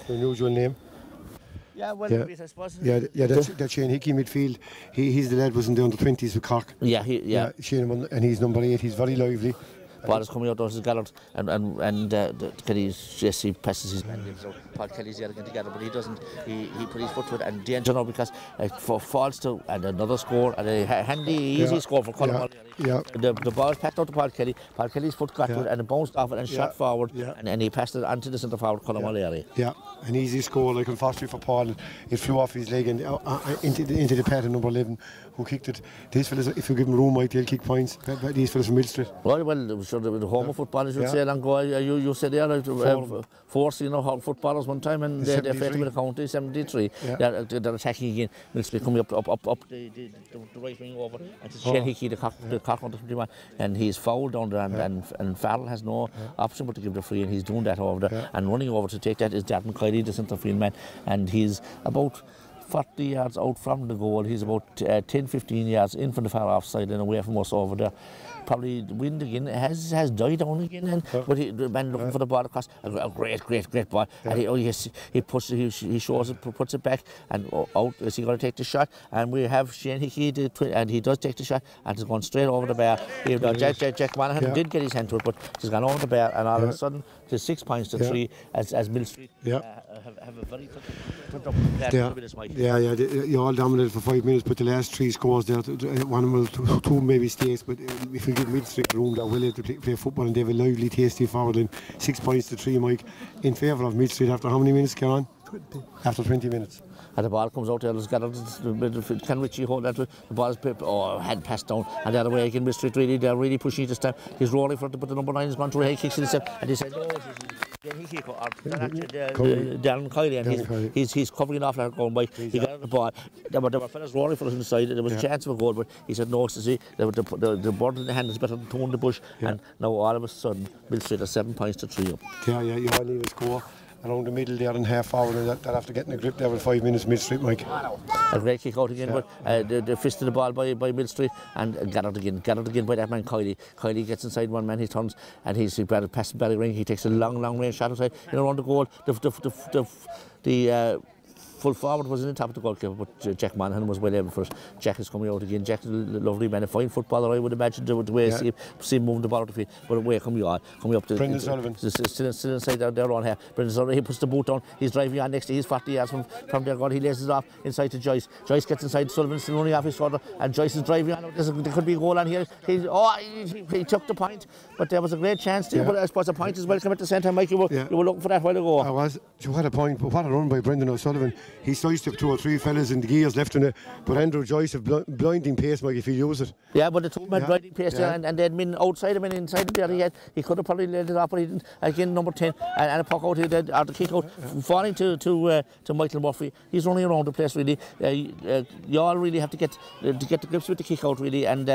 Unusual name. Yeah, well, I suppose. Yeah, that's Shane Hickey midfield. He's the lad was in the under-20s with Cork. Yeah. Shane, and he's number 8. He's very lively. Ball is coming out towards Gallard, and Kelly's Jesse passes his man. So Paul Kelly's there again together, but he doesn't. He put his foot to it, and danger now because falls to and another score and a handy easy score for Colin. The ball passed out to Paul Kelly. Paul Kelly's foot got to it and it bounced off it and shot forward, and he passed it onto the centre forward Colin O'Leary. Yeah, an easy score, like unfortunately for Paul, it flew off his leg and into the path of number 11, who kicked it. These fellas, if you give them room, they'll kick points. These fellas from Milstreet. Well, sure, the home of football, as you say, long ago, you said there, 4 senior footballers one time, and they played with the county, 73. They're attacking again. Milstreet coming up the right wing over, and to Shane Hickey, the Cork under 21, and he's fouled down there, and Farrell has no option but to give the free, and he's doing that over there, and running over to take that is Darren Kiley, the centre field man, and he's about 40 yards out from the goal. He's about 10-15 yards in from the far offside and away from us over there. Probably the wind again has died down again, but the man looking for the ball across, a great ball, and he shows it, puts it back, and out is he going to take the shot, and we have Shane Hickey, and he does take the shot, and it's going straight over the bar. Jack Monaghan did get his hand to it, but he's gone over the bar, and all of a sudden there's 6 points to 3 as Milstreet have a very you all dominated for 5 minutes, but the last 3 scores there, one of them, two maybe mistakes, but if we give Milstreet room, they're willing to play football, and they have a lively, tasty forward line. 6 points to 3, Mike, in favour of Milstreet after how many minutes, Kieran? 20. After 20 minutes. And the ball comes out there, can Richie hold that? The ball is head passed down, and the other way again, Milstreet they're really pushing this time. He's rolling for it, but the number 9 has gone through, he kicks it himself, and he said, Darren Kiley, and he's covering off that going by. He got the ball. There were fellas rolling for us inside. There was a chance of a goal, but he said no. The bird in the hand is better than two in the bush. And now all of a sudden, Milstreet are 7 points to 3 up. You all need a score around the middle there and half hour, and that after getting a grip there with 5 minutes, Milstreet, Mike. A great kick out again, but the fist of the ball by Milstreet, and gathered again by that man Kiley. Kiley gets inside one man, he turns, and he's past the ring. He takes a long range shot outside, around the goal. The full forward was in the top of the goalkeeper, but Jack Monaghan was well able for it. Jack is coming out again. Jack is a lovely man, a fine footballer, I would imagine, the way I see him moving the ball to the field. But away come you all, coming up to Brendan Sullivan. Still inside their own here. Brendan Sullivan, he puts the boot down, he's driving on next to, he's 40 yards from their goal. He lays it off inside to Joyce. Joyce gets inside, Sullivan still running off his shoulder, and Joyce is driving on. There could be a goal on here. He took the point, but there was a great chance to, but I suppose the point is welcome at the centre, Mike. You were looking for that while ago. I was. What a point, but what a run by Brendan O'Sullivan. He sidestepped 2 or 3 fellas in the gears left in it, but Andrew Joyce have blinding pace, Mike, if he use it. Yeah, but the two men blinding pace there, and they'd been outside him and inside the area. He could have probably laid it off, but he didn't. Again, number 10, and a puck out here, or the kick out, falling to Michael Murphy. He's running around the place really. You all really have to get the grips with the kick out really, and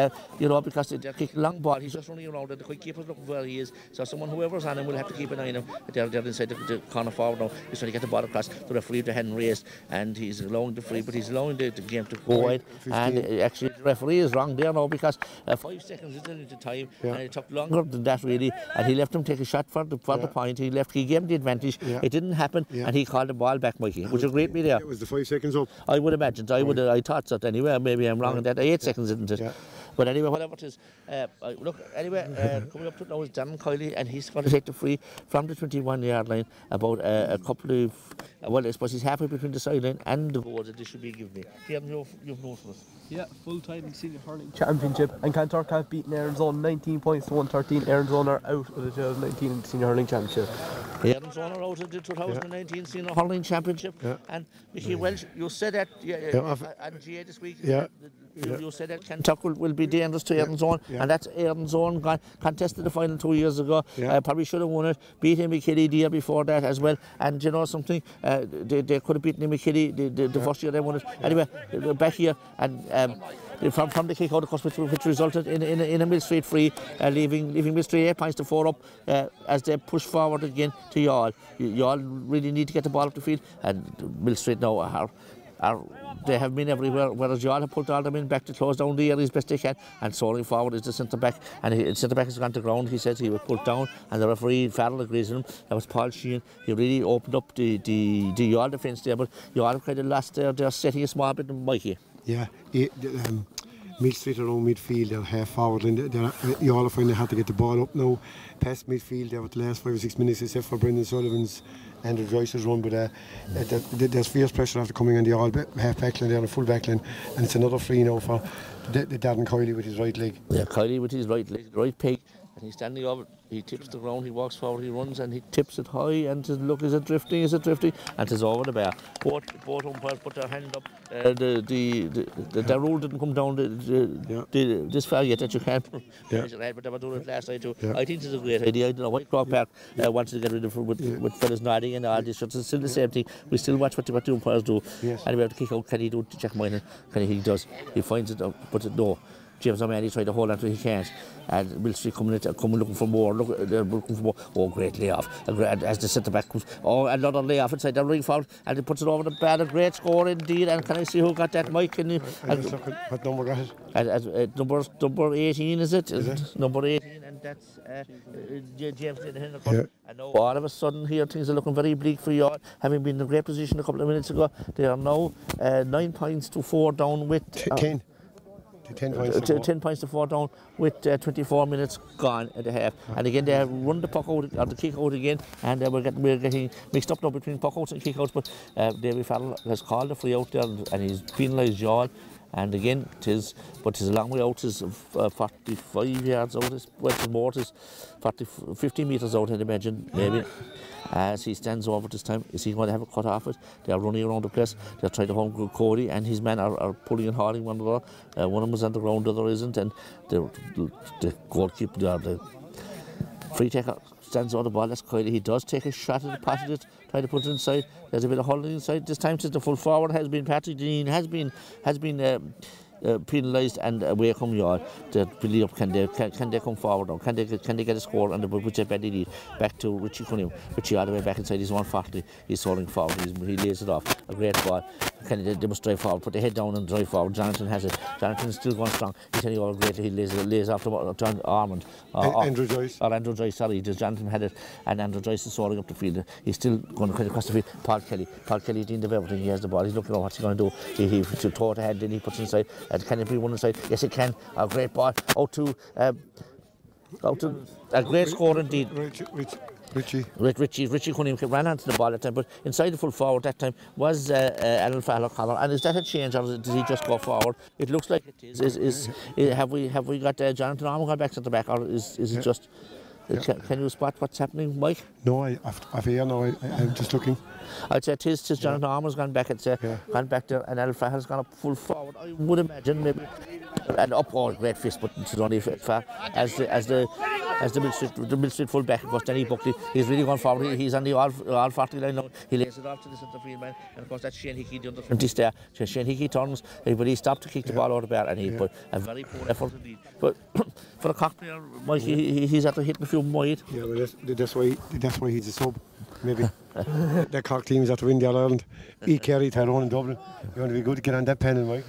because they're kicking long ball, he's just running around, and the quick keeper's looking where he is. So whoever's on him will have to keep an eye on him. They're inside the corner forward now. He's trying to get the ball across. The referee the hand raised, and he's allowing the free, but he's allowing the game to go wide. And actually, the referee is wrong there now, because 5 seconds is into time, and it took longer than that really. And he left him take a shot for the point. He gave him the advantage. It didn't happen, and he called the ball back, Mikey, which is great me there. It was the 5 seconds up. I would imagine. I thought so. Anyway, maybe I'm wrong in that. 8 seconds, isn't it? But anyway, whatever it is, coming up to it now is Darren Kiley, and he's going to take the free from the 21-yard line, about a couple of, I suppose he's halfway between the sideline and the goal that they should be giving me. You've known for us. Yeah, full-time senior hurling championship, and Kanturk have beaten Erinzone 19 points to 113. Erinzone are out of the 2019 senior hurling championship. Erinzone are out of the 2019 senior hurling championship, and Mickey Welsh, you said that on GA this week. You said that Kanturk will be dangerous to Erinzone, and that's Erinzone contested the final 2 years ago. Probably should have won it. Beat him McKinney the year before that as well. And you know something, they could have beaten him McKinney the first year they won it. Anyway, back here, and from the kick out, of course, which resulted in a Milstreet free, leaving Milstreet 8 points to 4 up as they push forward again to Youghal. Youghal really need to get the ball up the field, and Milstreet now they have been everywhere, whereas Youghal have pulled all them in back to close down the area as best they can, and soaring forward is the centre back, and the centre back has gone to ground. He says he was pulled down, and the referee Farrell agrees with him. That was Paul Sheehan. He really opened up the Youghal defence there, but Youghal kind of lost their setting a small bit, Mikey. Yeah, Milstreet around midfield, they're half forward line. Youghal finally had to get the ball up now, past midfield there with the last 5 or 6 minutes, except for Brendan Sullivan's and Joyce's run. But there's fierce pressure after coming on the all half back line, they're on a full back line, and it's another free now for the Darren Kiley with his right leg. Yeah, Kiley with his right leg, right peg, and he's standing over. He tips the ground, he walks forward, he runs, and he tips it high, and says, look, is it drifting, and it's over the bar. Both umpires put their hand up. The rule didn't come down this far yet that you can't. But they were doing it last night too. Yeah. I think this is a great idea. I don't know why Cork Park wants to get rid of it with fellas nodding and all this. It's still the same thing. We still watch what the umpires do. Yes. And we have to kick out. Can he do it to Jack Minor? He does. He finds it, but no. James O'Malley tried to hold on to it, he can't. And Milstreet coming looking for more. They're looking for more. Oh, great layoff. As the centre back comes. Oh, another layoff inside the ring foul. And he puts it over the bar. A great score indeed. And can I see who got that, Mike? Can you? What number got it? Number 18, is it? Is it? Number 18, and that's James Henderson. Yeah. And now all of a sudden here things are looking very bleak for you. Having been in a great position a couple of minutes ago, they are now 9 points to 4 down with 10. 10 points to 4 down with 24 minutes gone at the half. And again, they have run the puck out, or the kick out again, and we're getting mixed up now between puck outs and kick outs. But David Farrell has called the free out there, and he's penalised Youghal. And again, tis a long way out. It's 45 yards out. It's more. It's 50 metres out, I'd imagine, maybe. As he stands over this time, is he going to have a cut off it? They are running around the place. They're trying to home Cody, and his men are pulling and hauling one another. One of them is on the ground, the other isn't. And the goalkeeper, the free taker, stands on the ball. That's Kiley. He does take a shot at the pot of it, try to put it inside. There's a bit of holding inside. This time, since the full forward has been Patrick Dean, has been penalised, and away come Youghal. Billy up, can they come forward now? Can they get a score, and which they badly need? Back to Richie Cunningham. Richie all the way back inside. He's 140. He's holding forward. He lays it off. A great ball. They must drive forward. Put the head down and drive forward. Jonathan has it. Jonathan is still going strong. He's telling you all great. He lays off to John Armand. Andrew Joyce. Or Andrew Joyce, sorry. Jonathan had it, and Andrew Joyce is soaring up the field. He's still going to across the field. Paul Kelly, the end of everything. He has the ball. He's looking at what he's going to do. He throw it ahead, then he puts it inside. Can it be one inside? Yes, it can. A great ball. Out to a great score indeed. Richie Cunningham ran onto the ball that time, but inside the full forward that time was Alan Fowler. And is that a change, or did he just go forward? It looks like it is. Have we got Jonathan Armour gone back to the back, or is it just? Can you spot what's happening, Mike? No, I'm just looking. I'd say tis Jonathan Armour's gone back. Gone back there, and Alan Fowler's gone up full forward. I would imagine maybe. And up, great fist, but it's only far as the Milstreet full back, of course, Danny Buckley, he's really gone forward. He's on the all 40 line now. He lays it off to the centre field man, and of course that's Shane Hickey, the under 20 there. Shane Hickey turns, but he stopped to kick the ball out of the bar, and he put a very poor effort indeed. But for the Cork player, Mike, he's after hitting a few wide. Yeah, well, that's why he's a sub. Maybe that Cork team is after winning the All-Ireland. He carried Tyrone in Dublin. You want to be good to get on that panel, Mike.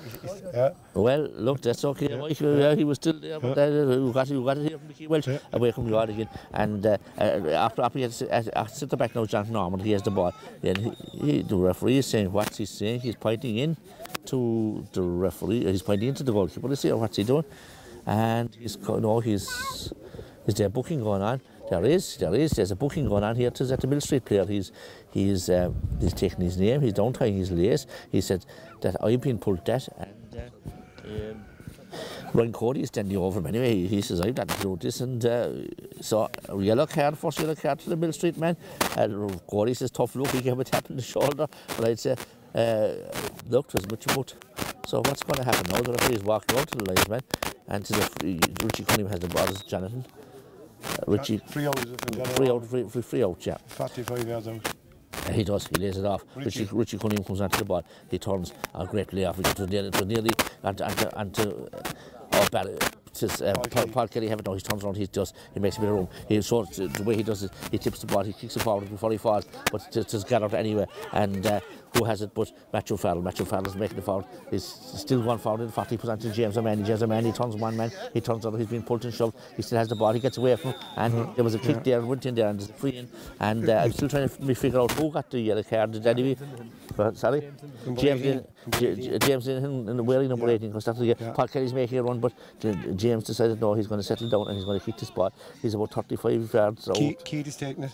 Yeah. Well, look, that's okay, Mike. He was still there, but you got it here from Mickey Welch. Away from Youghal again. And after he has centre back now, Jonathan Norman, he has the ball. Then the referee is saying, what's he saying? He's pointing in to the referee. He's pointing into the goalkeeper. Let's see what's he doing. And he's is there booking going on? There's a booking going on here. It's at the Milstreet player. He's taking his name. He's down tying his lace. He said that I've been pulled that, and Ryan Cody is standing over him anyway. He says I've done to do this, and so first yellow card to the Milstreet man. Cody says tough look. He gave him a tap in the shoulder, but I'd say look, there's much about. So what's going to happen now? The referee is walking out to the lines, man, and to Richie Cunningham has the ball. This is Jonathan. Richie, free out, yeah. 45 yards out. He does, he lays it off. Richie Cunningham comes onto the ball. He turns a great layoff. He goes nearly Paul Kelly have it now. He turns around. He makes a bit of room. The way he does it, he tips the ball. He kicks it forward before he falls, but just gathered anyway. And who has it but Matthew Farrell's making the foul. He's still going forward in 40% to James O'Mahony turns one man, he turns other, he's been pulled and shoved, he still has the ball, he gets away from him, and there was a kick there, went in there and there's a free in, and I'm still trying to figure out who got the yellow card. Did anybody? Sorry? James in wearing number 18, because that's Paul Kelly's making a run, but James decided no, he's going to settle down and he's going to kick this ball. He's about 35 yards out. Keith is taking it.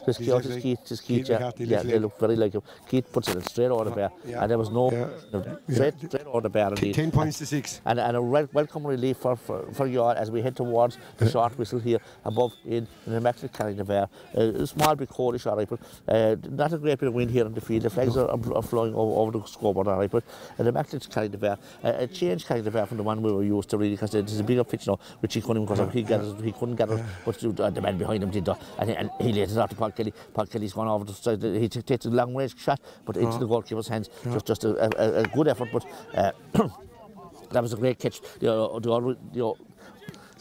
Keith, yeah, they look very like him. Keith puts it straight over the bar, and there was no straight over the bar. 10 points to 6. And a welcome relief for you all as we head towards the short whistle here above in the Immaculate carrying the bar. A small bit coldish, all right, but not a great bit of wind here on the field. The flags are flowing over the scoreboard, all right, but the Immaculate carrying the bar. A change carrying the bar from the one we were used to, really, because there's a bigger pitch now, which he couldn't, because he couldn't get it, but the man behind him did, and he laid it out to Paul Kelly. Paul Kelly's gone over the side. He takes a long range shot, but into the goalkeeper's hands. Just a good effort, but that was a great catch. The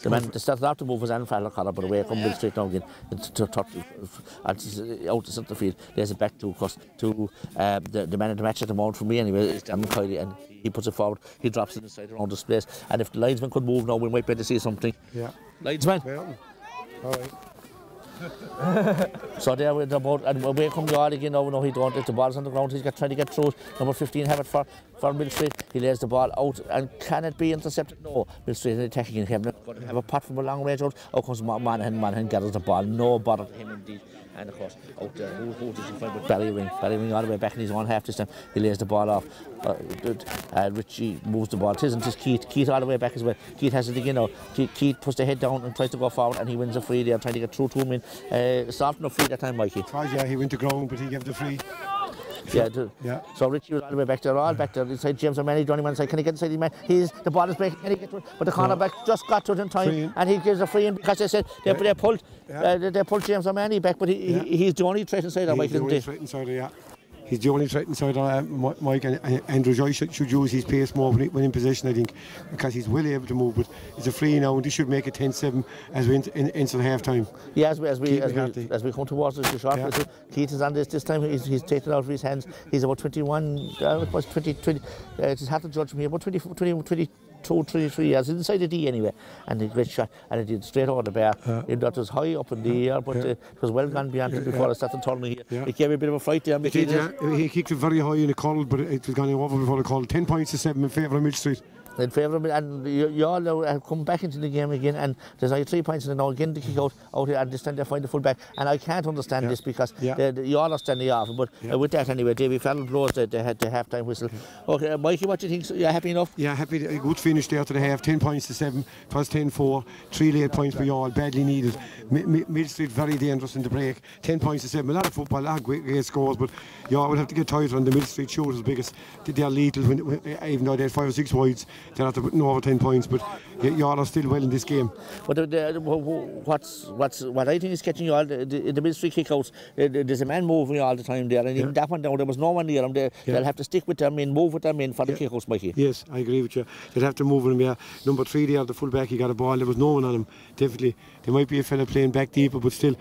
man that started out to move was Anne Farrell, but away come Milstreet now again out to centre field. There's it back to the man of the match at the moment for me anyway is Dan Kiley, and he puts it forward. He drops it inside around this place, and if the linesman could move now, we might be able to see something. Yeah, linesman. All right. So there we're about, and away come the again now. No, he don't. If the ball's on the ground, he's trying to get through. Number 15 have it for Milstreet. He lays the ball out, and can it be intercepted? No. Milstreet attacking him. Going to have a pot from a long range out. Out comes Monaghan gathers the ball. No bother to him indeed. And of course, out there, who does he find with Ballyring? Ballyring all the way back in his own half this time. He lays the ball off. Richie moves the ball. It isn't his Keith. Keith all the way back as well. Keith has it again now. Keith puts the head down and tries to go forward, and he wins a free there, trying to get through to him in. Soft enough free that time, Mikey. Yeah, he went to ground, but he gave the free. Yeah. So Richie was all the way back there, inside James O'Mahony, Johnny man side. Can he get inside the man? The ball is breaking. Can he get to it? But the cornerback just got to it in time, and he gives a free in because they said they pulled James O'Mahony back, but he's the only threat inside there, Mike, isn't he? He's the only threat inside Mike, and Andrew Joy should use his pace more when in possession, I think, because he's well able to move. But it's a free now, and this should make it 10-7 as we into the half time. Yeah, as we come towards the short whistle, Keith is on this time. He's taken it out of his hands. He's about 21. Was 20. It's hard to judge from here. About 22-23 yards inside the D anyway, and a great shot, and it did straight over the bar. That was high up in the air, but it was well gone beyond it before it started turning here. It gave me a bit of a fright there. He kicked it very high in the call, but it was gone over before the call. 10 points to 7 in favour of Milstreet. In favour of it, and you all have come back into the game again, and there's only 3 points in it now. Again, the kick out here, and this time they find the full back, and I can't understand this because you all are standing off. But with that anyway, Davy Farrell blows the half-time whistle. Okay, Mikey, what do you think? You happy enough? Yeah, happy. A good finish there to the half. 10 points to 7. First 10-4. 3 late points by all. Badly needed. Milstreet very dangerous in the break. 10 points to 7. A lot of football, a lot of great scores, but you all will have to get tighter on the Milstreet shooters because they're lethal. Even though they had 5 or 6 wides, they'll have to put no over 10 points, but you all are still well in this game. But what I think is catching you all, the Milstreet kickouts, there's a man moving all the time there, and even that one down, there was no one near them. They'll have to stick with them in, move with them in for the kickouts, Mikey. Yes, I agree with you. They'll have to move with them, Number 3 there, the full back, he got a ball, there was no one on him, definitely. There might be a fella playing back deeper, but still.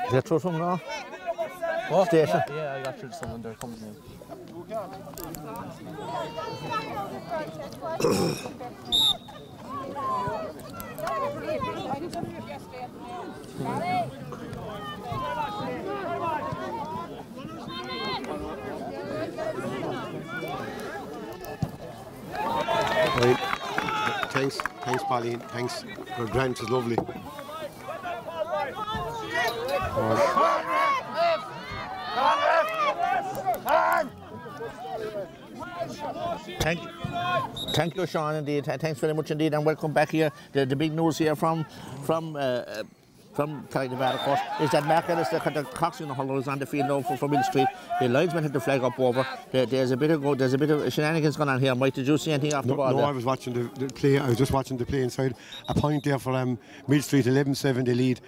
Is that through from now? Station? Yeah, I got through to someone there coming in. Right. Thanks, Pauline. Thanks. Her grant is lovely. Thank you, Sean, indeed. Thanks very much indeed, and welcome back here. The big news here from Carrick-Nevada, of course, is that Mark Ellis, the coxswain hurler, is on the field now for Milstreet. The linesman had the flag up over. There's a bit of shenanigans going on here. Mike, did you see anything off the ball? No, I was watching the play. I was just watching the play inside. A point there for Milstreet, 11-7 they lead.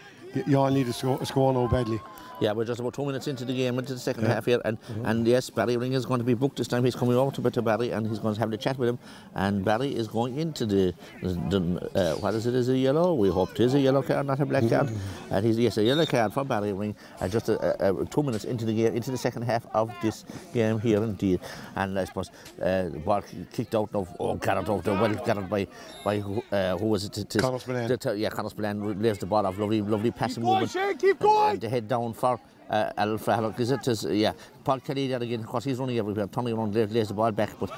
You all need a score now badly. Yeah, we're just about 2 minutes into the game, into the second half here, and yes, Barry Ring is going to be booked this time. He's coming over to Barry, and he's going to have the chat with him. And Barry is going into the what is it? Is it a yellow? We hope it is a yellow card, not a black card. And he's a yellow card for Barry Ring. Just 2 minutes into the game, into the second half of this game here indeed. And I suppose the ball kicked out now. Oh, gathered out there, well gathered by who was it? Connor Spillane. Yeah, Connor Spillane lays the ball off. Lovely passing movement. Keep going. And the head down for Alan Frahlock, is it? Yeah, Paul Kelly there again. Of course, he's running everywhere, turning around, lays the ball back, but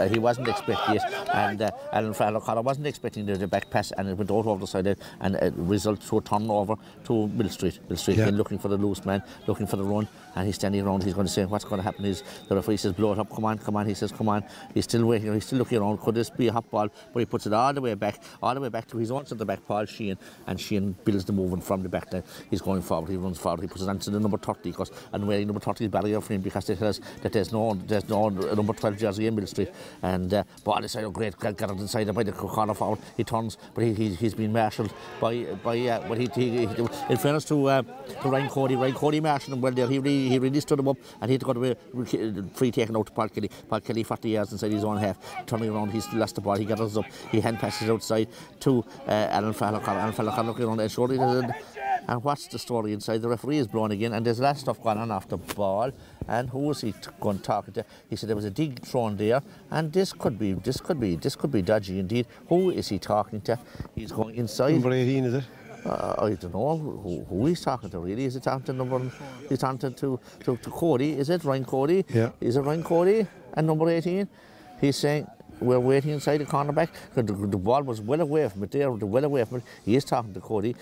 he wasn't expecting it. And Alan Frahlock wasn't expecting the back pass, and it went out over the side, and it resulted to a turnover to Milstreet. Milstreet again looking for the loose man, looking for the run, and he's standing around. He's going to say what's going to happen. Is the referee says blow it up, come on. He says come on. He's still waiting. He's still looking around. Could this be a hot ball? But he puts it all the way back to his own centre back, Paul Sheehan, and Sheehan builds the movement from the back line. He's going forward. He runs forward. He puts it onto the number 30, and wearing number 30 is barrier for him, because they tell us that there's no number 12 jersey in Milstreet. And ball inside, great, got it inside by the corner forward. He turns, but he's been marshalled by in fairness to Ryan Cody. Ryan Cody marshalled him well there. He really stood him up, and he had to go away free taken out to Paul Kelly. Paul Kelly 40 yards inside his own half, turning around. He's lost the ball. He gathers up. He hand passes outside to Alan Frahlock. Alan Frahlock looking around and surely. And what's the story inside? The referee is blown again, and there's a lot of stuff going on off the ball. And who was he going talking to? He said there was a dig thrown there, and this could be dodgy indeed. Who is he talking to? He's going inside. Number 18, is it? I don't know who he's talking to really. Is it talking to number? He's talking to Cody. Is it Ryan Cody? Yeah. Is it Ryan Cody and number 18? He's saying we're waiting inside the cornerback. The ball was well away from it there. Well away from it. He is talking to Cody.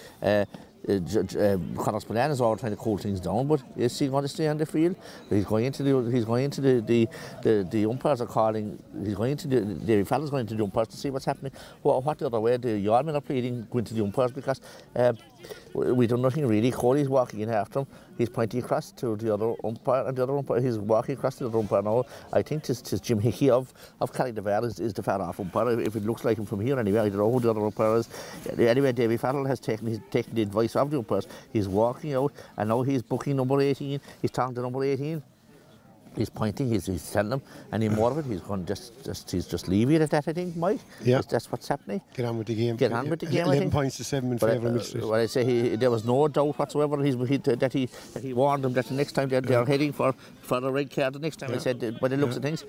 Connor Spillane is all trying to cool things down, but is he going to stay on the field? He's going into the umpires are calling. He's going into the fella's going into the umpires to see what's happening. What the other way? The Yarmen are pleading going to the umpires because we do nothing really. Cody's walking in after him. He's pointing across to the other umpire, and the other umpire, he's walking across to the other umpire now. I think this Jim Hickey of Carrick-Nevada is the far off umpire. If it looks like him from here anyway, I don't know who the other umpire is. Anyway, Davy Farrell has taken the advice of the umpires. He's walking out, and now he's booking number 18. He's talking to number 18. He's pointing, he's telling them, and in more of it, he's going he's just leaving it at that, I think, Mike. Yeah. That's what's happening. Get on with the game. 11 points to 7 in favour of Milstreet. Well, I say there was no doubt whatsoever that he warned them that the next time they're heading for the red card. The next time, he said, by the looks of things.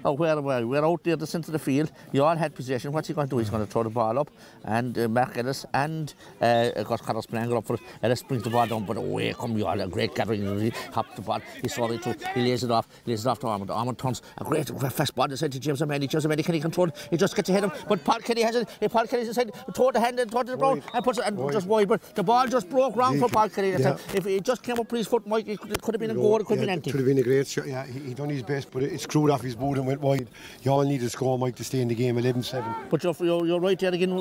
Oh, we're out there, the centre of the field. You all had possession. What's he going to do? He's going to throw the ball up, and Mark Ellis and of course Connor Spillane go up for it. Ellis brings the ball down, but away come you all. A great gathering. He hops the ball. He saw it through. He lays it off to Armand. Armand turns a great fast ball inside to James O'Malley. James O'Malley, can he control it? He just gets ahead of him, but Paul Kelly has it. Paul Kelly's inside, throw the hand and throw to the ground and puts it and just wide. But the ball just broke wrong for Paul Kelly. If it just came up with his foot, Mike, it could have been a goal. It could have been anything. Could have been a great shot. Yeah, he done his best, but it screwed off his boot and went wide. You all need to score, Mike, to stay in the game. 11-7. But you're right there again.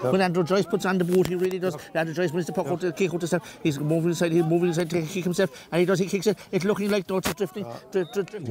When Andrew Joyce puts on the boot, he really does. Andrew Joyce wins the puck out, the kick out the step. He's moving inside to kick himself, and he kicks it. It's looking like it's drifting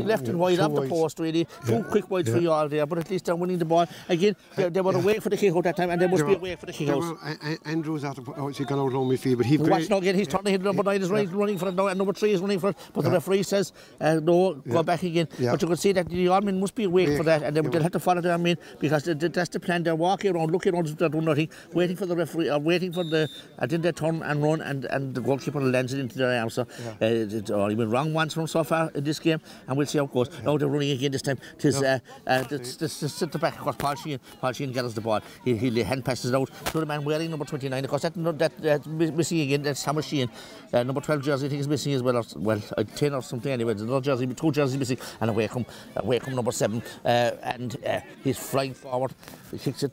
left and wide off the post, really. Too quick wide for you all there, but at least they're winning the ball. Again, they were away for the kick out that time, and they must be away for the kick out. Andrew's after, he gone out on midfield, but he... Watch now again, he's turning hit. Number 9 is running for it now, and number 3 is running for it, but the referee says, no, go back again. But you can see that the Yarmen must be awake for that, and they'll have to follow their men, because that's the plan. They're walking around, looking around, they're doing nothing, waiting for the referee, or waiting for the, didn't they turn and run, and the goalkeeper lands it into their arms. So it's only been wrong once from so far in this game, and we'll see how it goes. Now they're running again this time. Tis the back, of course, Paul Sheehan gathers the ball. He hand passes it out to the man wearing number 29. Of course, that's missing again. That's Thomas Sheehan. Number 12 jersey, I think, is missing as well. Well, 10 or something anyway. There's another jersey, 2 jerseys missing, and away come number 7. And he's flying forward. He kicks it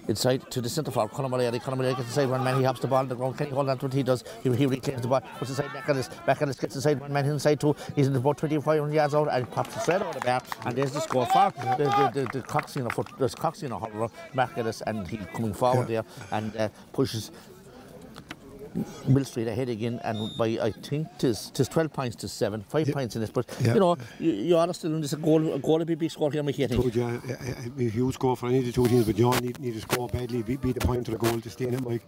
inside to the centre forward, Conor Mulleary. Conor Mulleary gets inside one man, he hops the ball on the ground. Can he hold on to what he does? He reclaims the ball, puts inside Backalis gets inside one man inside 2. He's in about 25 yards out and pops it straight over the bar. And there's the score for the Coxine foot. There's Coxine hurler, Backalis, and he's coming forward there and pushes Milstreet ahead again, and by I think tis 12 points to 7, 5 points in this, but you know, you are still in this a goal would be a big score here, Mickey, I think. A huge score for any of the two teams, but you need to score badly, beat the point to the goal to stay in it, Mike.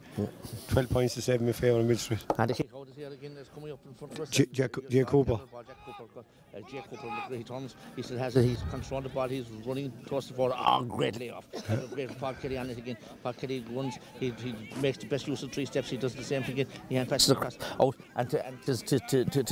12 points to 7 in favour of Milstreet. And the kick out is here again, that's coming up in front of us. Jack Cooper. Jack Cooper, he turns, he still has it, he's controlling the ball, he's running towards the forward. Oh, great layoff. Great Paul Kelly on it again. Paul Kelly runs, he makes the best use of 3 steps, he does the same thing again. He hand passes across out and tis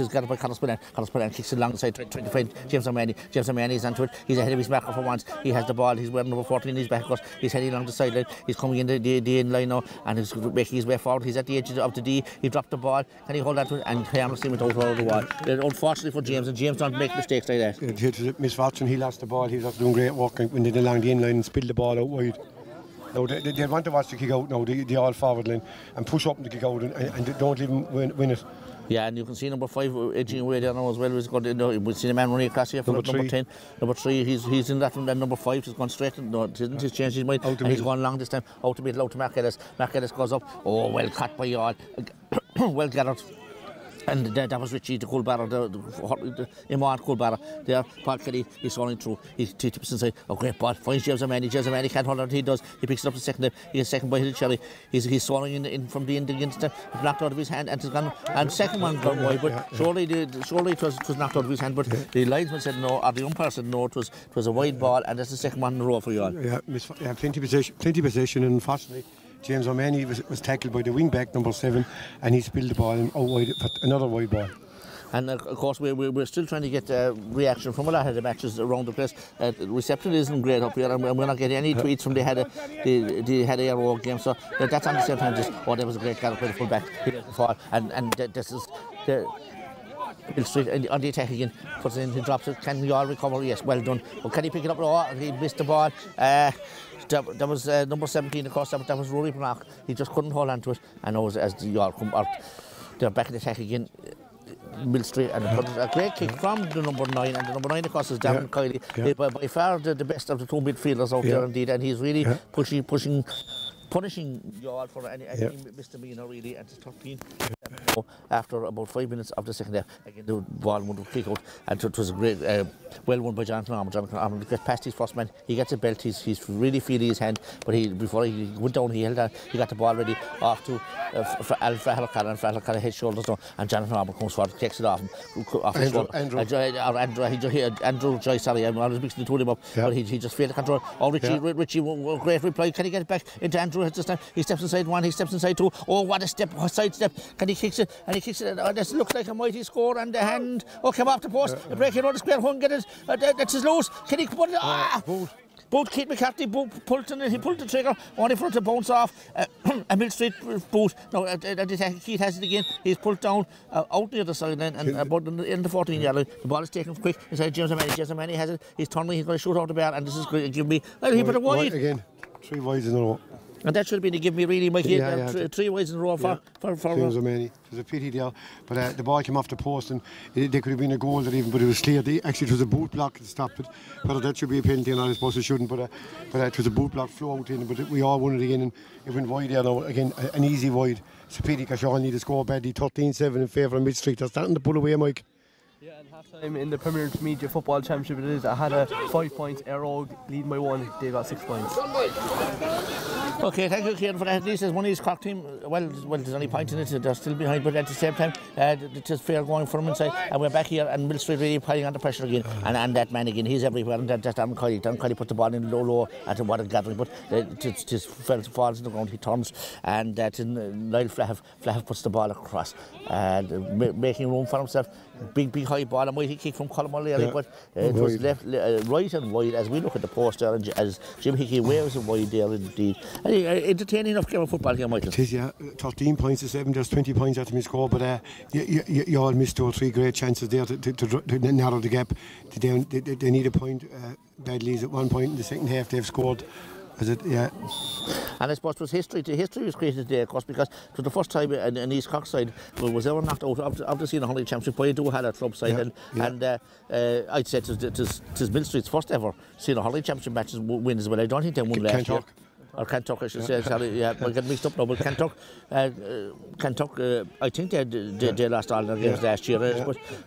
gathered by Conor Spillane. Conor Spillane kicks it alongside 25 James O'Mahony. James O'Mahony is onto it, he's ahead of his marker for once. He has the ball, he's wearing number 14 in his back, of course. He's heading along the sideline, he's coming in the end line now and he's making his way forward. He's at the edge of the D, he dropped the ball, can he hold on to it? And Hammerstein went out over the wall. Unfortunately for James, and James don't make mistakes like that. Misfortune, he lost the ball, he was doing great work when they did along the end line and spilled the ball out wide. Now they want to watch the kick out now, the all forward line, and push up the kick out and they don't even win it. Yeah, and you can see number 5 edging away there now as well. We've seen a man running across here for number 10. Number 3, he's in that one, then number 5 has gone straight, he's changed his mind, and he's gone long this time, out to middle, out to Marquettes. Marquettes goes up, oh, well cut by all, well gathered. And that was Richie, the Coolbarra, the Imran Coolbarra. There, Paul Kelly is running through. He tips inside. Oh, great ball. Finds James O'Mahony. James O'Mahony can't hold on. He does. He picks it up the second time. He gets second by Hilcherry. He's swallowing in from the end against it. It's knocked out of his hand and it's gone. And second one gone wide. But surely it was knocked out of his hand. But the linesman said no, or the umpire said no. It was a wide ball, and that's the second one in a row for you all. Yeah, plenty possession, and unfortunately James O'Mahony was tackled by the wing back number 7, and he spilled the ball out wide for another wide ball. And of course we're still trying to get reaction from a lot of the matches around the place. The reception isn't great up here, and we're not getting any tweets from the head Aero game. So that's on the same time. Just there was a great guy by the full back. He doesn't fall, and this is the Milstreet on the attack again. Puts it in, he drops it. Can you all recover? Yes, well done. But can he pick it up? Oh, he missed the ball. That was number 17, of course. That was Rory Brock. He just couldn't hold on to it. And as the York come out, they're back in the attack again. Milstreet, and a great kick from the number 9, and the number 9 of course is Davin Kiley. By far the best of the 2 midfielders out there indeed, and he's really punishing Youghal for any misdemeanor really, and it's 13 after about 5 minutes of the second half. Again, the ball went to kick out, and it was a great, well won by Jonathan Armour. Jonathan Armour gets past his first man, he gets a belt, he's really feeling his hand, but before he went down, he held on, he got the ball ready off to Al Fahalakar, and Fahalakar head shoulders down, and Jonathan Armour comes forward, takes it off his shoulder. Andrew Joy, sorry, I was mixing the two of them up, but he just failed to control. Oh, Richie, great reply, can he get it back into Andrew this time? He steps inside 1, he steps inside 2, oh what a step, side step, can he kicks it, and he kicks it, this looks like a mighty score, and the hand, came off the post, the break around the square, one get it, that's his loose, can he put it, boot Keith McCarthy, pulled the trigger, only for it to bounce off. A Milstreet boot. Now, Keith has it again. He's pulled down out the other side and about in the 14-yard line. The ball is taken quick inside James O'Mahony. James O'Mahony has it. He's turning. He's going to shoot out the bar, and this is going to give me. Well, he put it wide again. 3 wides in a row. And that should have been to give me really, Mikey, 3 wides in a row for James O'Mahony. It was a pity there, but the ball came off the post, and there could have been a goal there even, but it was clear. Actually, it was a boot block that stopped it. Whether that should be a penalty or not, I suppose it shouldn't, but it was a boot block flow out in, but we all won it again, and it went wide there now. Again, an easy wide. It's a pity because you all need to score badly. 13-7 in favour of Milstreet. They're starting to pull away, Mike. Yeah, and half time in the Premier Intermediate Football Championship it is. I had a 5 points, Aero leading by 1, they got 6 points. Okay, thank you, Kieran, for that. At least as one of these Cork team, well, there's only point in it, they're still behind, but at the same time, it is fair going for them inside. And we're back here, and Milstreet really piling under pressure again. And that man again, he's everywhere, and that's Darren Kiley. Darren Kiley put the ball in low at the water gathering, but it just falls in the ground, he turns, and Niall Flahav puts the ball across, and making room for himself. Big high ball, a mighty kick from Colm O'Leary, but it was left right and wide as we look at the post there, and as Jim Hickey waves it wide there indeed. Entertaining enough game of football here, Michael. It is, yeah. 13 points to 7, there's 20 points after me score, but you all missed 2 or 3 great chances there to narrow the gap. They need a point badly. At one point in the second half they've scored. Yeah. And I suppose the history was created today, of course, because it was the first time an East Cork side was ever knocked out of the Senior Hurling Championship by a dual-header club side, and I'd say it was Milstreet's first ever Senior Hurling Championship matches win as well. I don't think they won last year. Or Kanturk, I should say. Sorry, yeah, I get mixed up now. But Kanturk, I think they lost all their games last year.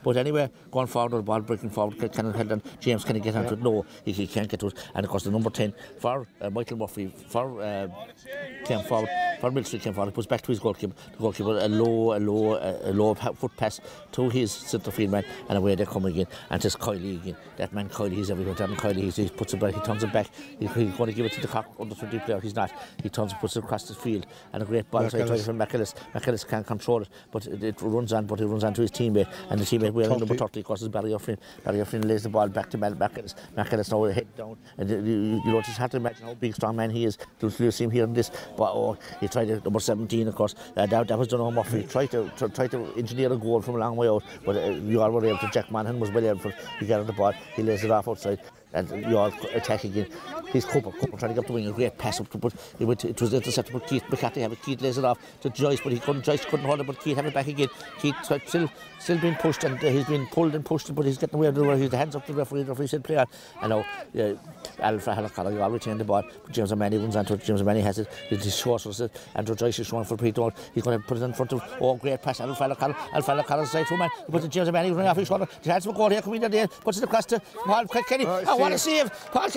But anyway, going forward, the ball breaking forward, James can get onto it? No, he can't get to it. And of course, the number 10 for Michael Murphy came forward. For Milstreet came forward, he puts back to his goalkeeper. The goalkeeper a low foot pass to his centre field man, and away they come again. And it's Kiley again. That man Kiley, he's everywhere. Darren Kiley, he puts it back, he turns it back. He's going to give it to the Cork under 20 player. He's not. He turns and puts it across the field, and a great ball tries from McAllis. McAllis can't control it, but it runs on. But he runs on to his teammate, and the teammate wearing number 30, of course, is Barry O'Flynn. Barry O'Flynn lays the ball back to McAllis. McAllis now head down, and you know, just have to imagine how big, strong man he is. To see him here in this, but he tried it, number 17, of course. That was Donald Murphy. Tried to engineer a goal from a long way out, but you all were able to. Jack Manhan was well able to get on the ball. He lays it off outside. And you all attack again. He's Cooper trying to get up the wing, a great pass up to, but it was intercepted, but Keith McCarthy had it. Keith lays it off to Joyce, but Joyce couldn't hold it, but Keith had it back again. Keith still being pushed, and he's been pulled and pushed, but he's getting away with it. He's the hands up to the referee said play on. And now Alfred Halakala, you all retain the ball, but James O'Mahony runs onto it. James O'Mahony has it. His short was it. Andrew Joyce is showing for Pete Dole. He's going to put it in front of, great pass. Alfred Halakala's side to man. He puts it James O'Mahony running off his shoulder. The hands will go here, coming in there, puts it across to Paul Kelly. What a save! Paul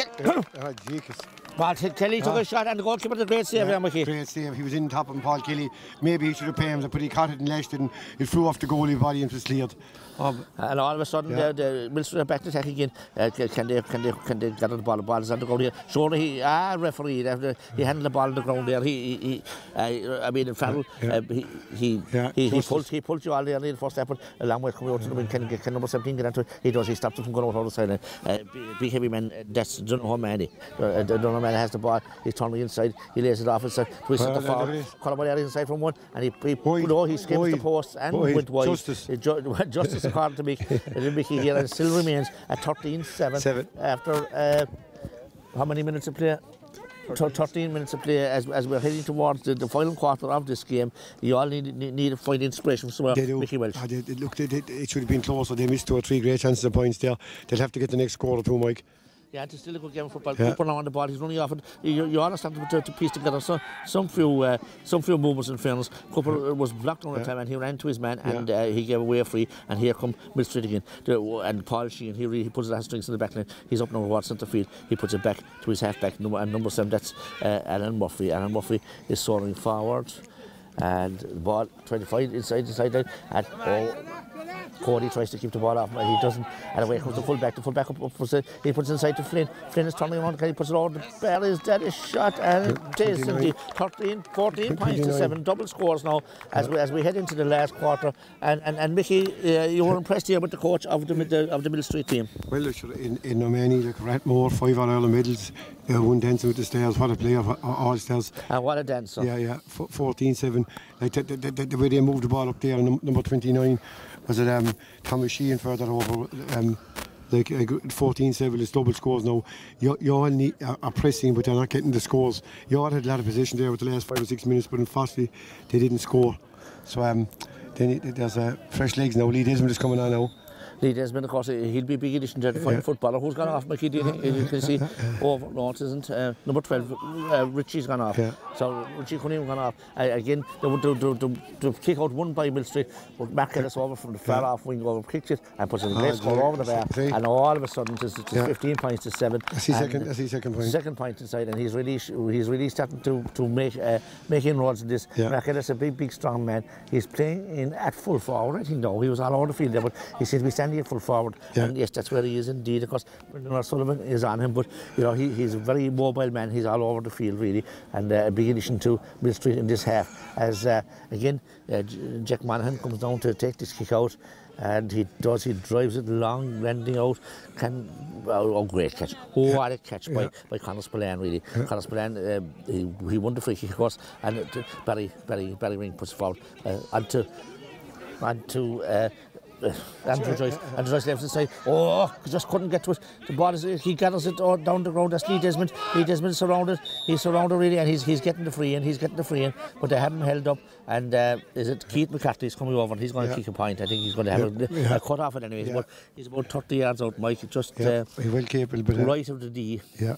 Kelly took a shot, and the goalkeeper did a great save. Great save. He was in top of Paul Kelly. Maybe he should have paid him, but he caught it and lashed it, and it flew off the goalie body and was cleared. And all of a sudden, the Milstreet are back to attack again. Can they get on the ball? The ball is on the ground here. Surely, referee, he handled the ball on the ground there. I mean, in Farrell, he pulled you all there in the first step, but a long way coming out to the wing. Can number 17 get into it? He does. He stops it from going out on the side. Big heavy man, that's Donald O'Mahony. Donald O'Mahony has the ball. He's turning inside. He lays it off inside. Twists it to forward. Colm O'Leary inside from one, and he skims the post and went wide. Justice according to Mickey here, and still remains at 13-7 after how many minutes of play? 13 minutes of play as we're heading towards the final quarter of this game. You all need to find inspiration from somewhere. Mickey Welsh. It should have been closer. They missed 2 or 3 great chances of points there. They'll have to get the next score or two, Mike. Yeah, it's still a good game of football. Cooper now on the ball, he's running off, and you understand to piece together some few movements in fairness. Cooper was blocked on the time, and he ran to his man, and he gave away a free, and here come Milstreet again. And Paul Sheehan, he puts it as strings in the back line. He's up now towards centre field. He puts it back to his half-back, and number 7, that's Alan Murphy. Alan Murphy is soaring forward, and the ball 25 inside the sideline, and Cody tries to keep the ball off, but he doesn't. And away comes the fullback. The fullback up he puts it inside to Flynn. Flynn is turning around, he puts it over. The ball is dead, is shot, and it is indeed 14 points to 7. Double scores now as we head into the last quarter. And Mickey, you were impressed here with the coach of the Milstreet team. Well, in O'Mahony, like Ratmore, 5 All-Ireland medals, one dancing with the stars. What a player, all stars. And what a dancer. Yeah, 14-7. Like the way they moved the ball up there, number 29. Was it Thomas Sheehan further over, like 14-7 is double scores now. You all are pressing, but they're not getting the scores. You all had a lot of possession there with the last 5 or 6 minutes, but unfortunately they didn't score. So then there's fresh legs now. Lee Desmond is coming on now. Lee Desmond, of course, he'll be a big addition to the fine footballer. Who's gone off, Mickey? Do you think? You can see over north, isn't number 12, Richie's gone off. So Richie couldn't even gone off. Again, they kick out one by Milstreet, but Mark Ellis over from the far off wing over, kicked it and puts a great score over the bar. And all of a sudden, it's 15 points to 7. I see second point. Second point inside, and he's really starting to make inroads in this. Mark Ellis, a big strong man. He's playing in at full forward. I think no, he was all over the field there, but he seems to be standing at full forward. And yes, that's where he is indeed. Of course, Brendan O'Sullivan is on him, but you know he's a very mobile man. He's all over the field really, and a big addition to Milstreet in this half. As again, Jack Monaghan comes down to take this kick out. And he drives it long, landing out. Great catch. What a catch by Conor Spillane, really. Conor Spillane, he won the free kick, of course, and Barry Ring puts it forward onto Andrew Joyce left inside. Just couldn't get to it. The ball he gathers it down the ground. That's Lee Desmond. Lee Desmond surrounded. He's surrounded really, and he's getting the free in. But they haven't held up. And is it Keith McCarthy's coming over? And he's going to kick a point. I think he's going to have a cut off it anyway. He's about 30 yards out, Mike. Just he will capable, but right of the D. Yeah.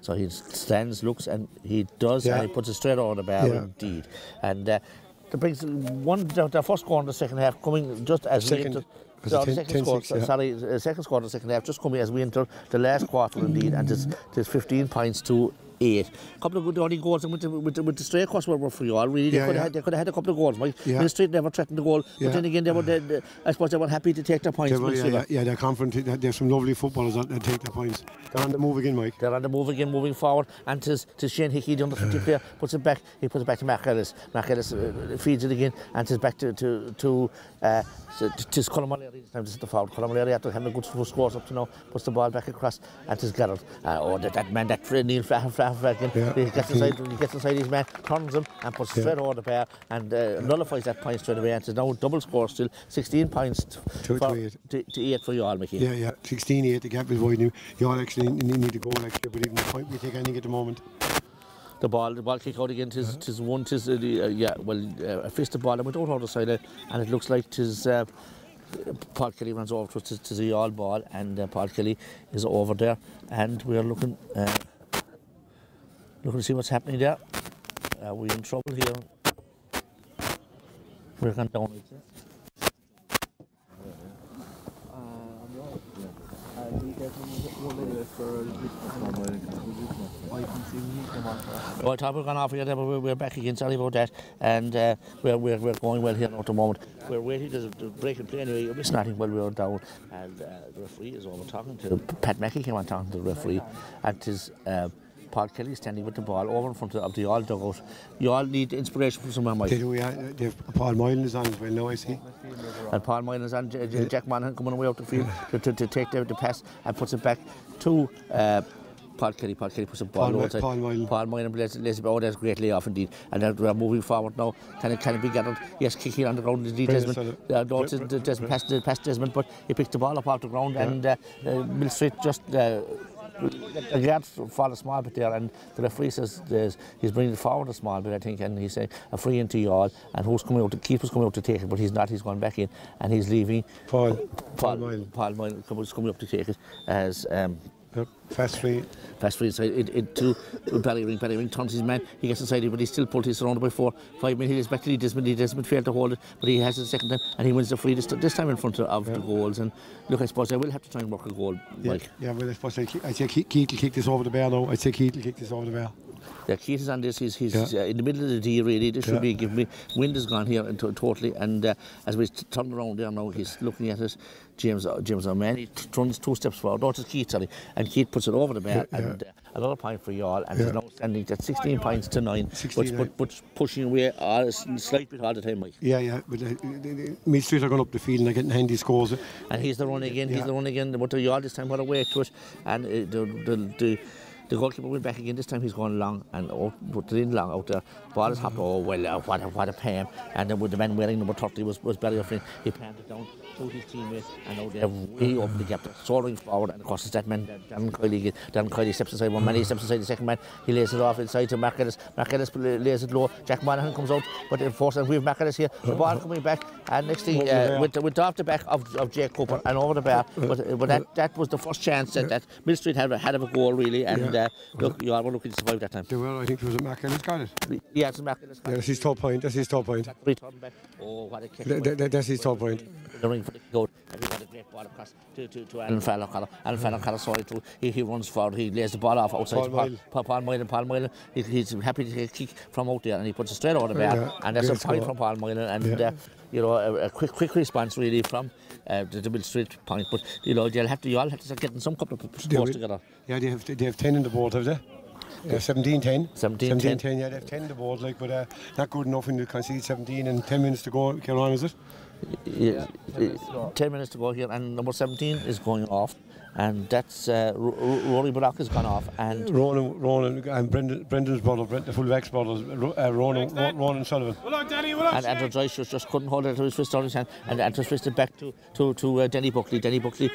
So he stands, looks, and he does, and he puts it straight over the bar indeed. And that brings the first score in the second half coming just as we enter. Second score in the second half just coming as we enter the last quarter indeed, and there's 15 points to 8. A couple of good only goals, and with the straight across were for you all really. They could have had a couple of goals. Milstreet never threatened the goal, but then again I suppose they were happy to take their points. They're confident. There's some lovely footballers that take their points. They're on the move again, Mike. They're on the move again, moving forward, and to Shane Hickey, the under 50 player, puts it back. He puts it back to Mark Ellis. Mark Ellis feeds it again, and it's back to Colm O'Leary. This time this is the foul. Colm O'Leary, after having a good scores up to now, puts the ball back across, and it's Garrett. That man, that Neil Flanagan, he gets inside his man, turns him, and puts straight over the bar, and nullifies that point straight away. And it's now double score still, 16 points to 8 for you all, Mickey. 16-8. The gap is widening. You all actually need to go next year, but even the point we take anything at the moment. The ball kick out again. Tis a fisted ball, and we don't hold the side, and it looks like tis. Paul Kelly runs over to the all ball, and Paul Kelly is over there, and we are looking to see what's happening there. We're in trouble here. We're going down. I thought we were gone off here, but we're back again. Sorry about that. And we're going well here now at the moment. We're waiting to break and play anyway. It's nothing while we were down. And the referee is over talking to Pat Mackey. Came on talking to the referee, and it is Paul Kelly standing with the ball over in front of the all dugout. You all need inspiration from somewhere, Mike. They do. Paul Moylan is on as well now, I see. And Paul Moylan is on. Jack Monaghan coming away out the field to take the pass and puts it back to Paul Kelly. Paul Kelly puts a ball outside. Paul Moylan lays it. That's great layoff indeed. And we're moving forward now. Can it be gathered? Yes, kicking on the ground indeed, Desmond. Desmond past Desmond, but he picked the ball up off the ground, and Milstreet just. The guards fall a small bit there, and the referee says he's bringing it forward a small bit, I think, and he's saying a free into you all, and who's coming out? The keeper's coming out to take it, but he's not. He's gone back in, and he's leaving. Paul Moylan coming up to take it as. Fast free inside to Barry Ring. Barry Ring turns his man. He gets inside it, but he's still pulled. He's surrounded by 4-5 men. He is back to Lee Desmond. Lee Desmond failed to hold it, but he has it the second time, and he wins the free this time in front of the goals. And look, I suppose I will have to try and work a goal, Mike. Well, I suppose I say Keith will kick this over the bar now. Yeah, Keith is on this. He's in the middle of the D really. This should be giving me. Wind is gone here totally, and as we turn around there now, he's looking at it. James O'Man, he runs 2 steps forward. It's Keith, sorry, and Keith puts it over the bar, and another point for you all, and he's now standing at 16 points to 9, but pushing away a slight bit all the time, Mike. But Milstreet are going up the field and they're getting handy scores. And he's the run again. But you all this time what a way to it, and The goalkeeper went back again. This time he's going long and put it in long out there. Ball is hopped. Oh well, what a pain. And then with the man wearing number 30 was Barry O'Flynn. He planted down to his teammates, and now they're way up the gap. They're soaring forward, and of course it's that man Dan Kiley steps inside one man. He steps inside the second man. He lays it off inside to Mark Ellis. Mark Ellis lays it low. Jack Monaghan comes out, but of course we have Mark Ellis here. The ball coming back, and next thing went off the back of Jake Cooper and over the bar. But that was the first chance that Milstreet had of a goal really, and look, you all were looking to survive that time. They were. I think it was Mark Ellis got it. Yeah, it's Mark Ellis. Yeah, that's his top point. Oh, what a kick! That's his top point. The ring for the goal, and he got a great ball across to Alan Fallon. Alan Fallon sorry through. He runs forward. He lays the ball off outside Paul Moylan. He's happy to take a kick from out there, and he puts it straight over the bar, and that's a point from Paul Moylan, and you know, a quick response really from the Milstreet point. But you know, you all have to start getting some couple of scores together. Yeah, they have 10 in the board, have they? Yeah, 17-10. 17-10. Yeah, they have 10 in the board, like, but not good enough when you concede 17 and 10 minutes to go. Carry on, is it? Yeah, 10 minutes to go here, and number 17 is going off, and that's Rory Brock has gone off, and Ronan and Brendan's brother, the full-back's brother, Ronan Sullivan. And Andrew Joyce just couldn't hold it to his fist on his hand, and Andrew twisted back to Denny Buckley. Denny Buckley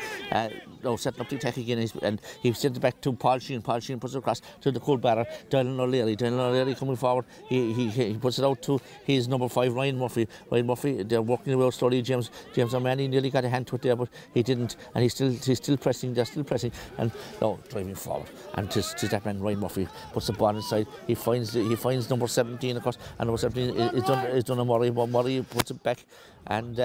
setting up the attack again, and he sent it back to Paul Sheehan. Paul Sheehan puts it across to the cool batter, Dylan O'Leary coming forward. He puts it out to his number 5, Ryan Murphy. They're working away slowly. James O'Mahony nearly got a hand to it there, but he didn't, and he's still pressing. They're still pressing, and now driving forward. And to that man, Ryan Murphy puts the ball inside. He finds number 17, of course, and number 17 is done a Murray. But Murray puts it back, and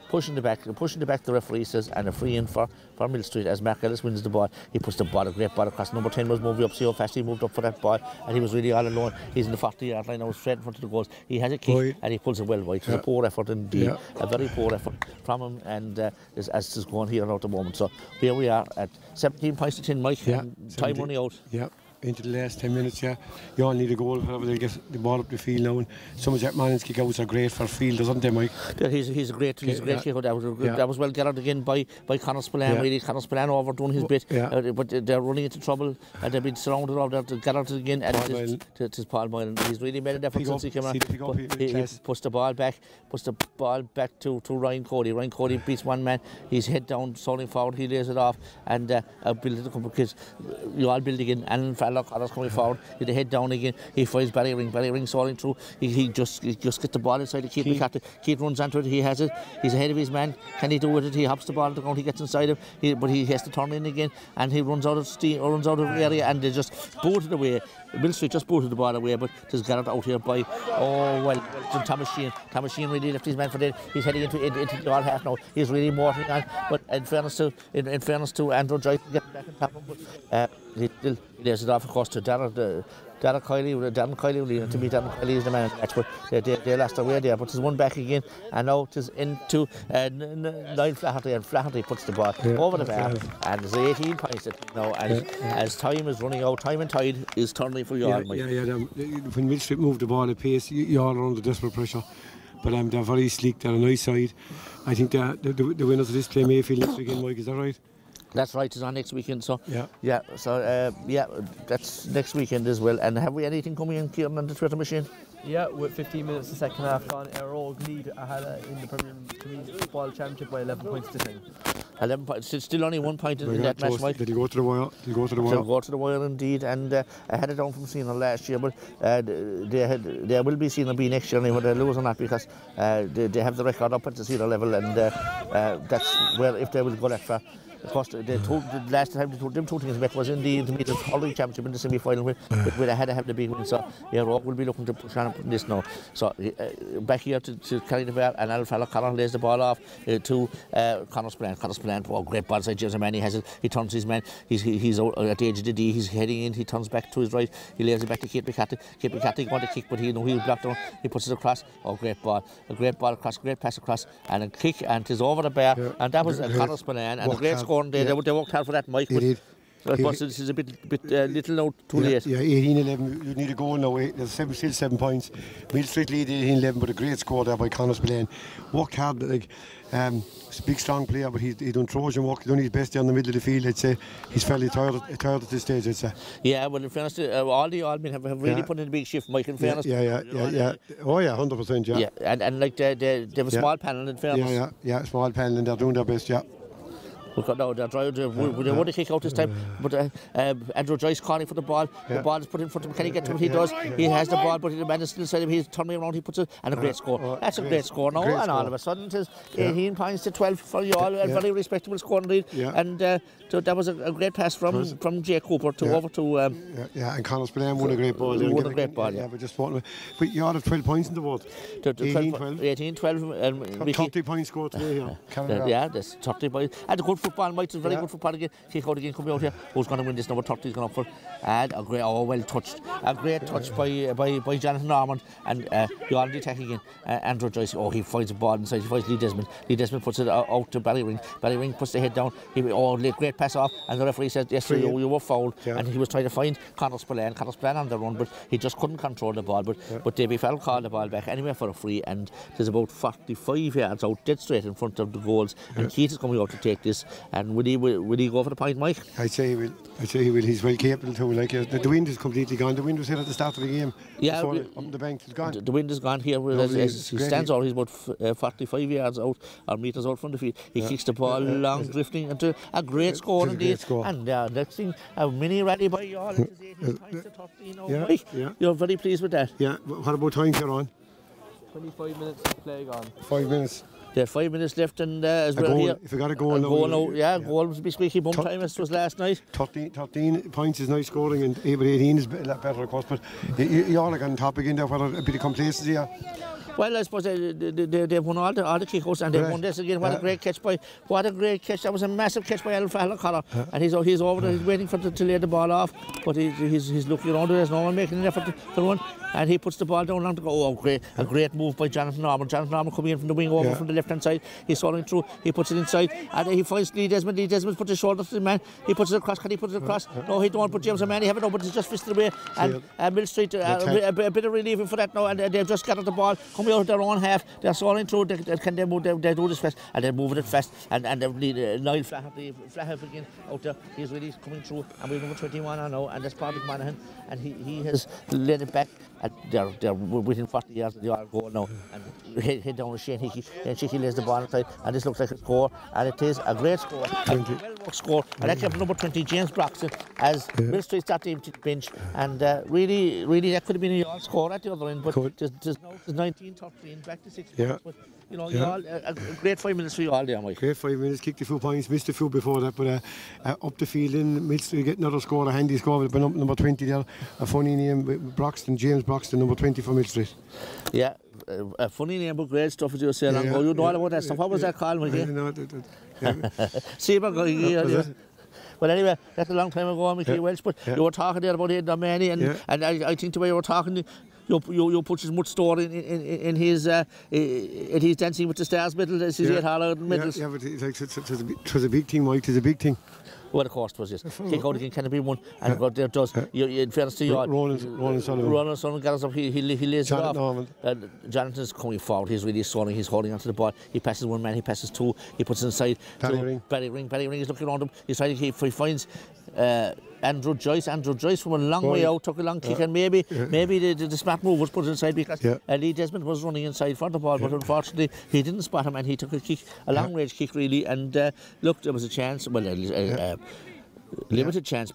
pushing the back. The referee says, and a free in for Milstreet as Mark Ellis wins the ball. He puts the ball, a great ball across. Number 10 was moving up. See how fast he moved up for that ball, and he was really all alone. He's in the 40-yard line. I was straight in front of the goals. He has a kick and he pulls it well wide. It was a poor effort indeed, a very poor effort from him. And as is going here now at the moment. So here we are at 17 points to 10, Mike. And time running out. Yeah. Into the last 10 minutes, you all need a goal whenever they get the ball up the field now. And some of Jack Manning's kick outs are great for fielders, aren't they, Mike? Yeah, he's a great kick out. That was well gathered again by Conor Spillane. Really, Conor Spillane overdoing his bit, but they're running into trouble, and they've been surrounded over there. Gathered again, and it's Paul Moylan. He's really made an effort since he came on. He puts the ball back to Ryan Cody. Ryan Cody beats one man. He's head down, soaring forward. He lays it off, and builds a couple of kids. You all build again, and Connor's coming forward, with the head down again. He finds Barry Ring soaring through. He just gets the ball inside the keeper. Keith runs onto it. He has it. He's ahead of his man. Can he do it? He hops the ball to the ground. He gets inside him, but he has to turn in again, and he runs out of steam, or runs out of area, and they just booted away. Milstreet just booted the ball away, but just got it out here by Thomas Sheehan. Thomas Sheehan really left his man for dead. He's heading into the all half now. He's really mortaring on, but in fairness to Andrew Joyce, getting back on top of him, but he lays it off, of course, to Darren Kiley. To me, Darren Kiley is the man in the match, but they lost their way there. But there's one back again, and now it is into Niall Flaherty, and Flaherty puts the ball over the bar, and there's 18 points now. As time is running out, time and tide is turning for you all, Mike. When Milstreet moved the ball at pace, you all are under desperate pressure. But they're very sleek, they're a nice side. I think the winners of this play Mayfield next weekend, Mike, is that right? That's right, it's on next weekend, so that's next weekend as well. And have we anything coming in, Kieran, on the Twitter machine? Yeah, with 15 minutes the second half gone, Errol lead in the Premier Community Football Championship by 11 points to 10. 11 points, it's still only 1 point in that match, Mike. Did he go to the wire? Go to the wire indeed, and I had it down from Cena last year, but they will be Cena B next year, whether they lose or not, because they have the record up at the Cena level, and that's where, if they will go that far. Of course, the last time them two things met was in the Intermediate Hurling Championship in the semi-final where they had to have the big win. So Rock will be looking to push on this now. So back here to carry the ball, and Alfala Connor lays the ball off to Conor Spillane. Conor Spillane, great ball side. James O'Mahony has it. He turns his man. He's out at the edge of the D. He's heading in. He turns back to his right. He lays it back to Kate McCarthy. Kate McCarthy wanted to kick, but he was blocked down. He puts it across. Great ball. A great ball across. Great pass across, and a kick, and it's over the bar. And that was Conor Spillane, and a great score. They worked hard for that, Mike. So I suppose this is a bit little now, too late. Yeah, 18-11. You need a goal now. There's still 7 points. Milstreet lead 18-11, but a great score there by Conor Spillane. Worked hard, like big strong player, but he done Trojan work. He done his best there in the middle of the field. I'd say he's fairly tired at this stage. I'd say. Yeah, well, in fairness, all the Allmen have really put in a big shift, Mike. In fairness. Yeah. Oh yeah, 100%. Yeah. And like they have a small panel. In fairness. Yeah, small panel, and they're doing their best. Yeah. No, they're trying to want to kick out this time, but Andrew Joyce calling for the ball. The ball is put in front of him. Can he get to what he does? He has the ball, but the man is still inside him. He's turning around. He puts it, and a great score. That's a great score now. And all of a sudden, it is 18 points to 12 for you all. A very respectable score indeed. And so that was a great pass from Jay Cooper to over to. And Conor Spillane won a great ball. Won a great ball. But you all have 12 points in the vote. 18, 12. 30 points scored today here. Yeah, that's 30 points. And a good football, Mike. It's very good football again. Kick out again, coming out here. Who's going to win this? Number 30 is going up for. And a great, well touched. A great touch by Jonathan Norman. And you already attack again. Andrew Joyce. He finds a ball inside. He finds Lee Desmond. Lee Desmond puts it out to Barry Ring. Barry Ring puts the head down. Great pass off. And the referee said, yes, you were fouled. And he was trying to find Conor Spillane. Conor Spillane on the run, but he just couldn't control the ball. But Davy Farrell called the ball back anyway for a free. And there's about 45 yards out, dead straight in front of the goals. And Keith is coming out to take this. And will he go for the point, Mike? I'd say he will. He's well capable too. Like the wind is completely gone. The wind was here at the start of the game. Yeah, up the bank is gone. The wind is gone here. As he stands out, he's about 45 yards out or metres out from the field. He kicks the ball long, drifting into a great score indeed. And next thing, a mini rally by you all. It is 18 points to 13 now, Mike. You're very pleased with that. Yeah. What about time here on? 25 minutes to play gone. 5 minutes. There are 5 minutes left, and as well here. If you got a goal now. Goal will be squeaky bum time as it was last night. 13 points is nice scoring, and 18 is a lot better, of course. But you all are on top again there, whether a bit of complacency here. Well, I suppose they've won all the kick-outs, and they've won this again. What a great catch! That was a massive catch by Alan Collar. And he's over there, he's waiting for to lay the ball off, but he's looking around. There's no one making an effort to run, and he puts the ball down long to go. A great move by Jonathan Norman. Jonathan Norman coming in from the wing over from the left-hand side. He's solling through, he puts it inside, and he finds Lee Desmond. Lee Desmond puts his shoulder to the man. He puts it across. Can he put it across? No, he don't. But James O'Mahony have it, but he's just fisted away. And Milstreet, a bit of relieving for that now, and they've just gathered the ball, coming out of their own half. They're solling through. They do this fast, and they're moving it fast. And Niall Flaherty again out there. He's really coming through, and we've number 21 on now, and that's Patrick Monaghan, and he has led it back. And they're within 40 yards of the other goal now, and head down with Shane Hickey, and Hickey lays the ball inside, and this looks like a score, and it is a great score, a well-worked score, and that came from number 20, James Broxton, as Milstreet started to bench, and really that could have been a yard score at the other end, but there's 19-13, back to 6 points, but you know, you all, a great 5 minutes for you all there, Mike. Great 5 minutes, kicked a few points, missed a few before that, but up the field in Milstreet get another score, a handy score with number 20 there, a funny name, Broxton, James Broxton, number 20 for Milstreet. Yeah, a funny name, but great stuff as you were saying. You know all about that stuff. What was that called, Mike? Well, anyway, that's a long time ago, Mickey Welch, but you were talking there about Aidan O'Mahony, and I think the way you were talking, you put as much store in his Dancing with the Stars medal as his 8 All-Ireland medals. Yeah, but it was a big thing, Mike, it was a big thing. Well, of course it was, yes. Kick out again, can it be one? And what there does, in fairness to you, Ronan Sullivan got us up, he lays it off. Norman. Jonathan's coming forward, he's really swelling, he's holding onto the ball. He passes one man, he passes two, he puts it inside. Barry Ring is looking around him, he's trying to keep, he finds Andrew Joyce from a long way out, took a long kick, and maybe the smart move was put inside because Lee Desmond was running inside for the ball, but unfortunately he didn't spot him, and he took a kick, a long range kick really, and look, there was a chance, limited chance,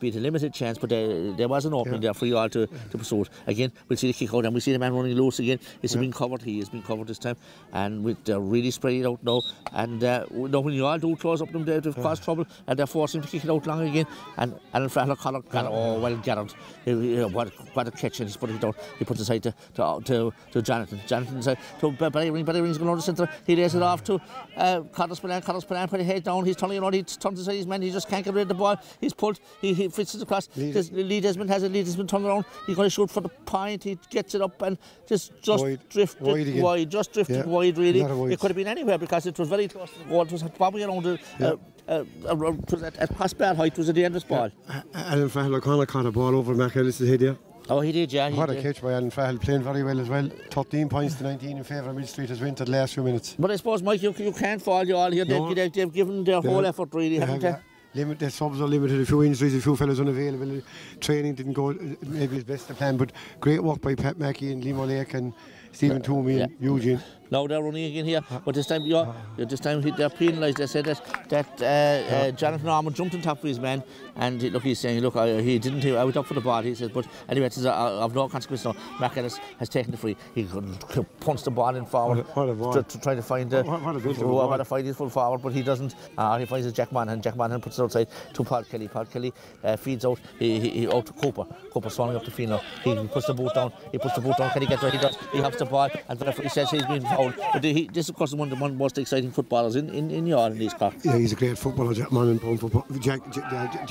but there was an opening there for you all to pursue it. Again, we'll see the kick out, and we see the man running loose again. He's been covered, he has been covered this time, and they're really spreading it out now. And when you all do close up them, they've caused trouble, and they're forcing him to kick it out long again. And Alan Fowler got well gathered. What a catch, and he's putting it down. He puts it aside to Jonathan. Jonathan inside to Barry Ring's going on the centre. He lays it off to Conor Spillane. Conor Spillane put his head down. He's turning around. He turns inside his man. He just can't get rid of the ball. He's pulled. He fits it across. Lee Desmond has it. Lee Desmond turned around. He's going to shoot for the point. He gets it up and just drifted wide. Just drifted wide, really. It could have been anywhere because it was very close to the goal. It was probably around at past bad height. Was a dangerous ball. Alan Fahal O'Connor caught a ball over McAllister's head there. Oh, he did, yeah. What a catch by Alan Fahal, playing very well as well. 13 points to 19 in favour of Milstreet has went the last few minutes. But I suppose, Mike, you can't fault you all here. They've given their whole effort, really, haven't they? The subs are limited, a few injuries, a few fellas unavailable. Training didn't go maybe as best the plan, but great work by Pat Mackey and Liam O'Lake and Stephen Toomey and Eugene. Now they're running again here, but this time, they're penalised. They said that Jonathan Norman jumped on top of his man, and he's saying, he didn't. I was up for the ball. He says, but anyway, it's of no consequence now. McAllis has taken the free. He punched the ball in forward to try to find to find his full forward, but he doesn't. He finds Jack Monaghan. Jack Monaghan puts it outside to Paul Kelly. Paul Kelly feeds out. He out to Cooper. Cooper swallowing up the field now. He puts the boot down. Can he get there? He does. He hops the ball, and the referee says he's been fouled. But this, of course, is one of the most exciting footballers in Youghal in these Cork. Yeah, he's a great footballer, Jack Monaghan,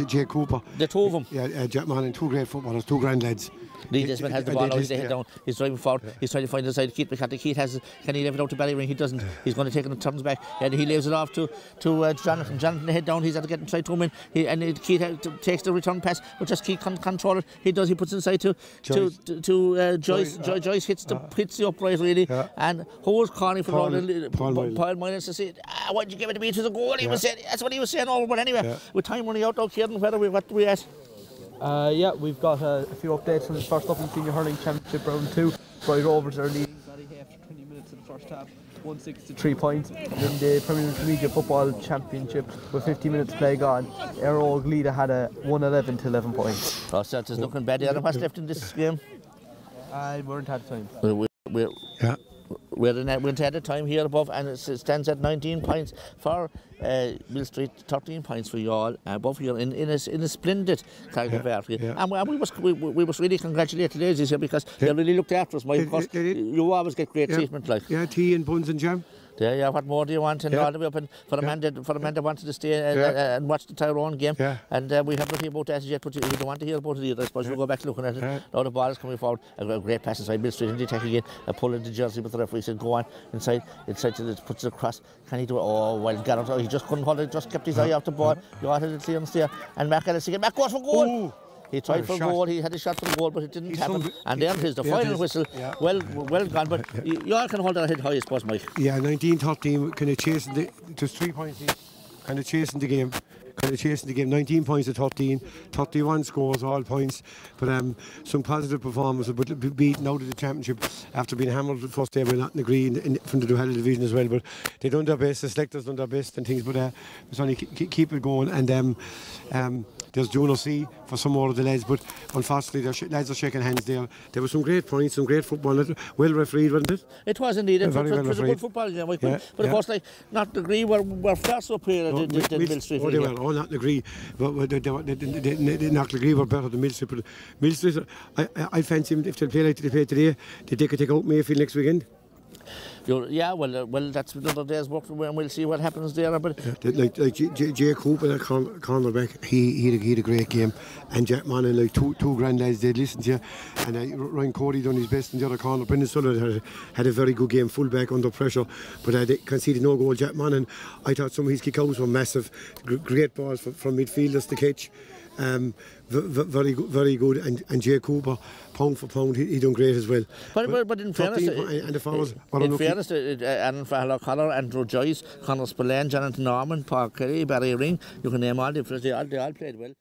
Jay Cooper. The two of them. Yeah, Jack Monaghan, two great footballers, two grand lads. Lee Desmond has the ball out, he's head down, he's driving forward, he's trying to find the side. Keith McCarthy, can he leave it out to Ballyring? He doesn't. He's going to take it and turns back, and he leaves it off to Jonathan. Jonathan head down, he's had to get inside to him, and Keith takes the return pass, but just Keith can't control it. He does, he puts inside to Joyce. Joyce hits the upright, really, and holds corner for Paul Minus to say, why did you give it to me? It was a goal, he was saying. That's what he was saying over, but anyway, with time running out now, Kieran, what do we ask? We've got a few updates from the first up in Senior Hurling Championship Round 2. Bry Rovers are leading Ballyhay after 20 minutes in the first half, 1-6 to 3 points. In the Premier Intermediate Football Championship, with 50 minutes play gone, Arrow Glida had a 1-11 to 11 points. Oh, so it's looking bad. What's left in this game? We weren't had time. We're at the time here above, and it stands at 19 points for Milstreet, 13 points for Youghal above here in a splendid Carrick and we must really congratulate the ladies here because they really looked after us. You always get great treatment, like. Yeah, tea and buns and jam. Yeah, what more do you want? And all the way up, and for the man that wanted to stay and watch the Tyrone game, and we have nothing about that as yet, but we don't want to hear about it either. I suppose we'll go back looking at it. Now the ball is coming forward, a great pass inside Milstreet in the attack again, a pull in the jersey, but the referee said go on inside to it, puts it across. Can he do it? Oh, well, got it. He just couldn't hold it, just kept his eye off the ball. You had it clearance there, and McAllis again, back goes for goal. Ooh. He tried for goal, he had a shot for the goal, but it didn't happen. And then here's the final whistle. Well gone, but you all can hold their head high, I suppose, Mike. Yeah, 19-13, kind of chasing just 3 points each, kind of chasing the game. 19 points to 13, 31 scores, all points, but some positive performances, but beaten out of the championship after being hammered the first day by Nottingham Green from the Duhallow division as well. But they done their best, the selectors done their best and things, but it's only keep it going. And there's Juno C for some more of the lads, but unfortunately the lads are shaking hands there. There were some great points, some great football, well refereed, wasn't it? It was indeed. It was a good football game, but of course, like Nottingham Green were far superior than Milstreet. Oh, they were all Nottingham Green, but Nottingham Green were better than Milstreet. But Milstreet, I fancy them if they play like they play today, they could take out Mayfield next weekend. Yeah, well, that's another day's work, and we'll see what happens there. But like Jay Cooper, that cornerback, he had a great game, and Jack Monaghan, like two grand lads, they'd listen to you, and Ryan Cody done his best in the other corner. Brendan Sullivan had a very good game, full back under pressure, but they conceded no goal. Jack Monaghan, I thought some of his kick-outs were massive, great balls from midfielders to catch. Very good, and Jay Cooper, pound for pound, he done great as well. But in fairness, Aaron Fahal O'Connor, Andrew Joyce, Conor Spillane, Jonathan Norman, Paul Kelly, Barry Ring, you can name all the players, they all played well.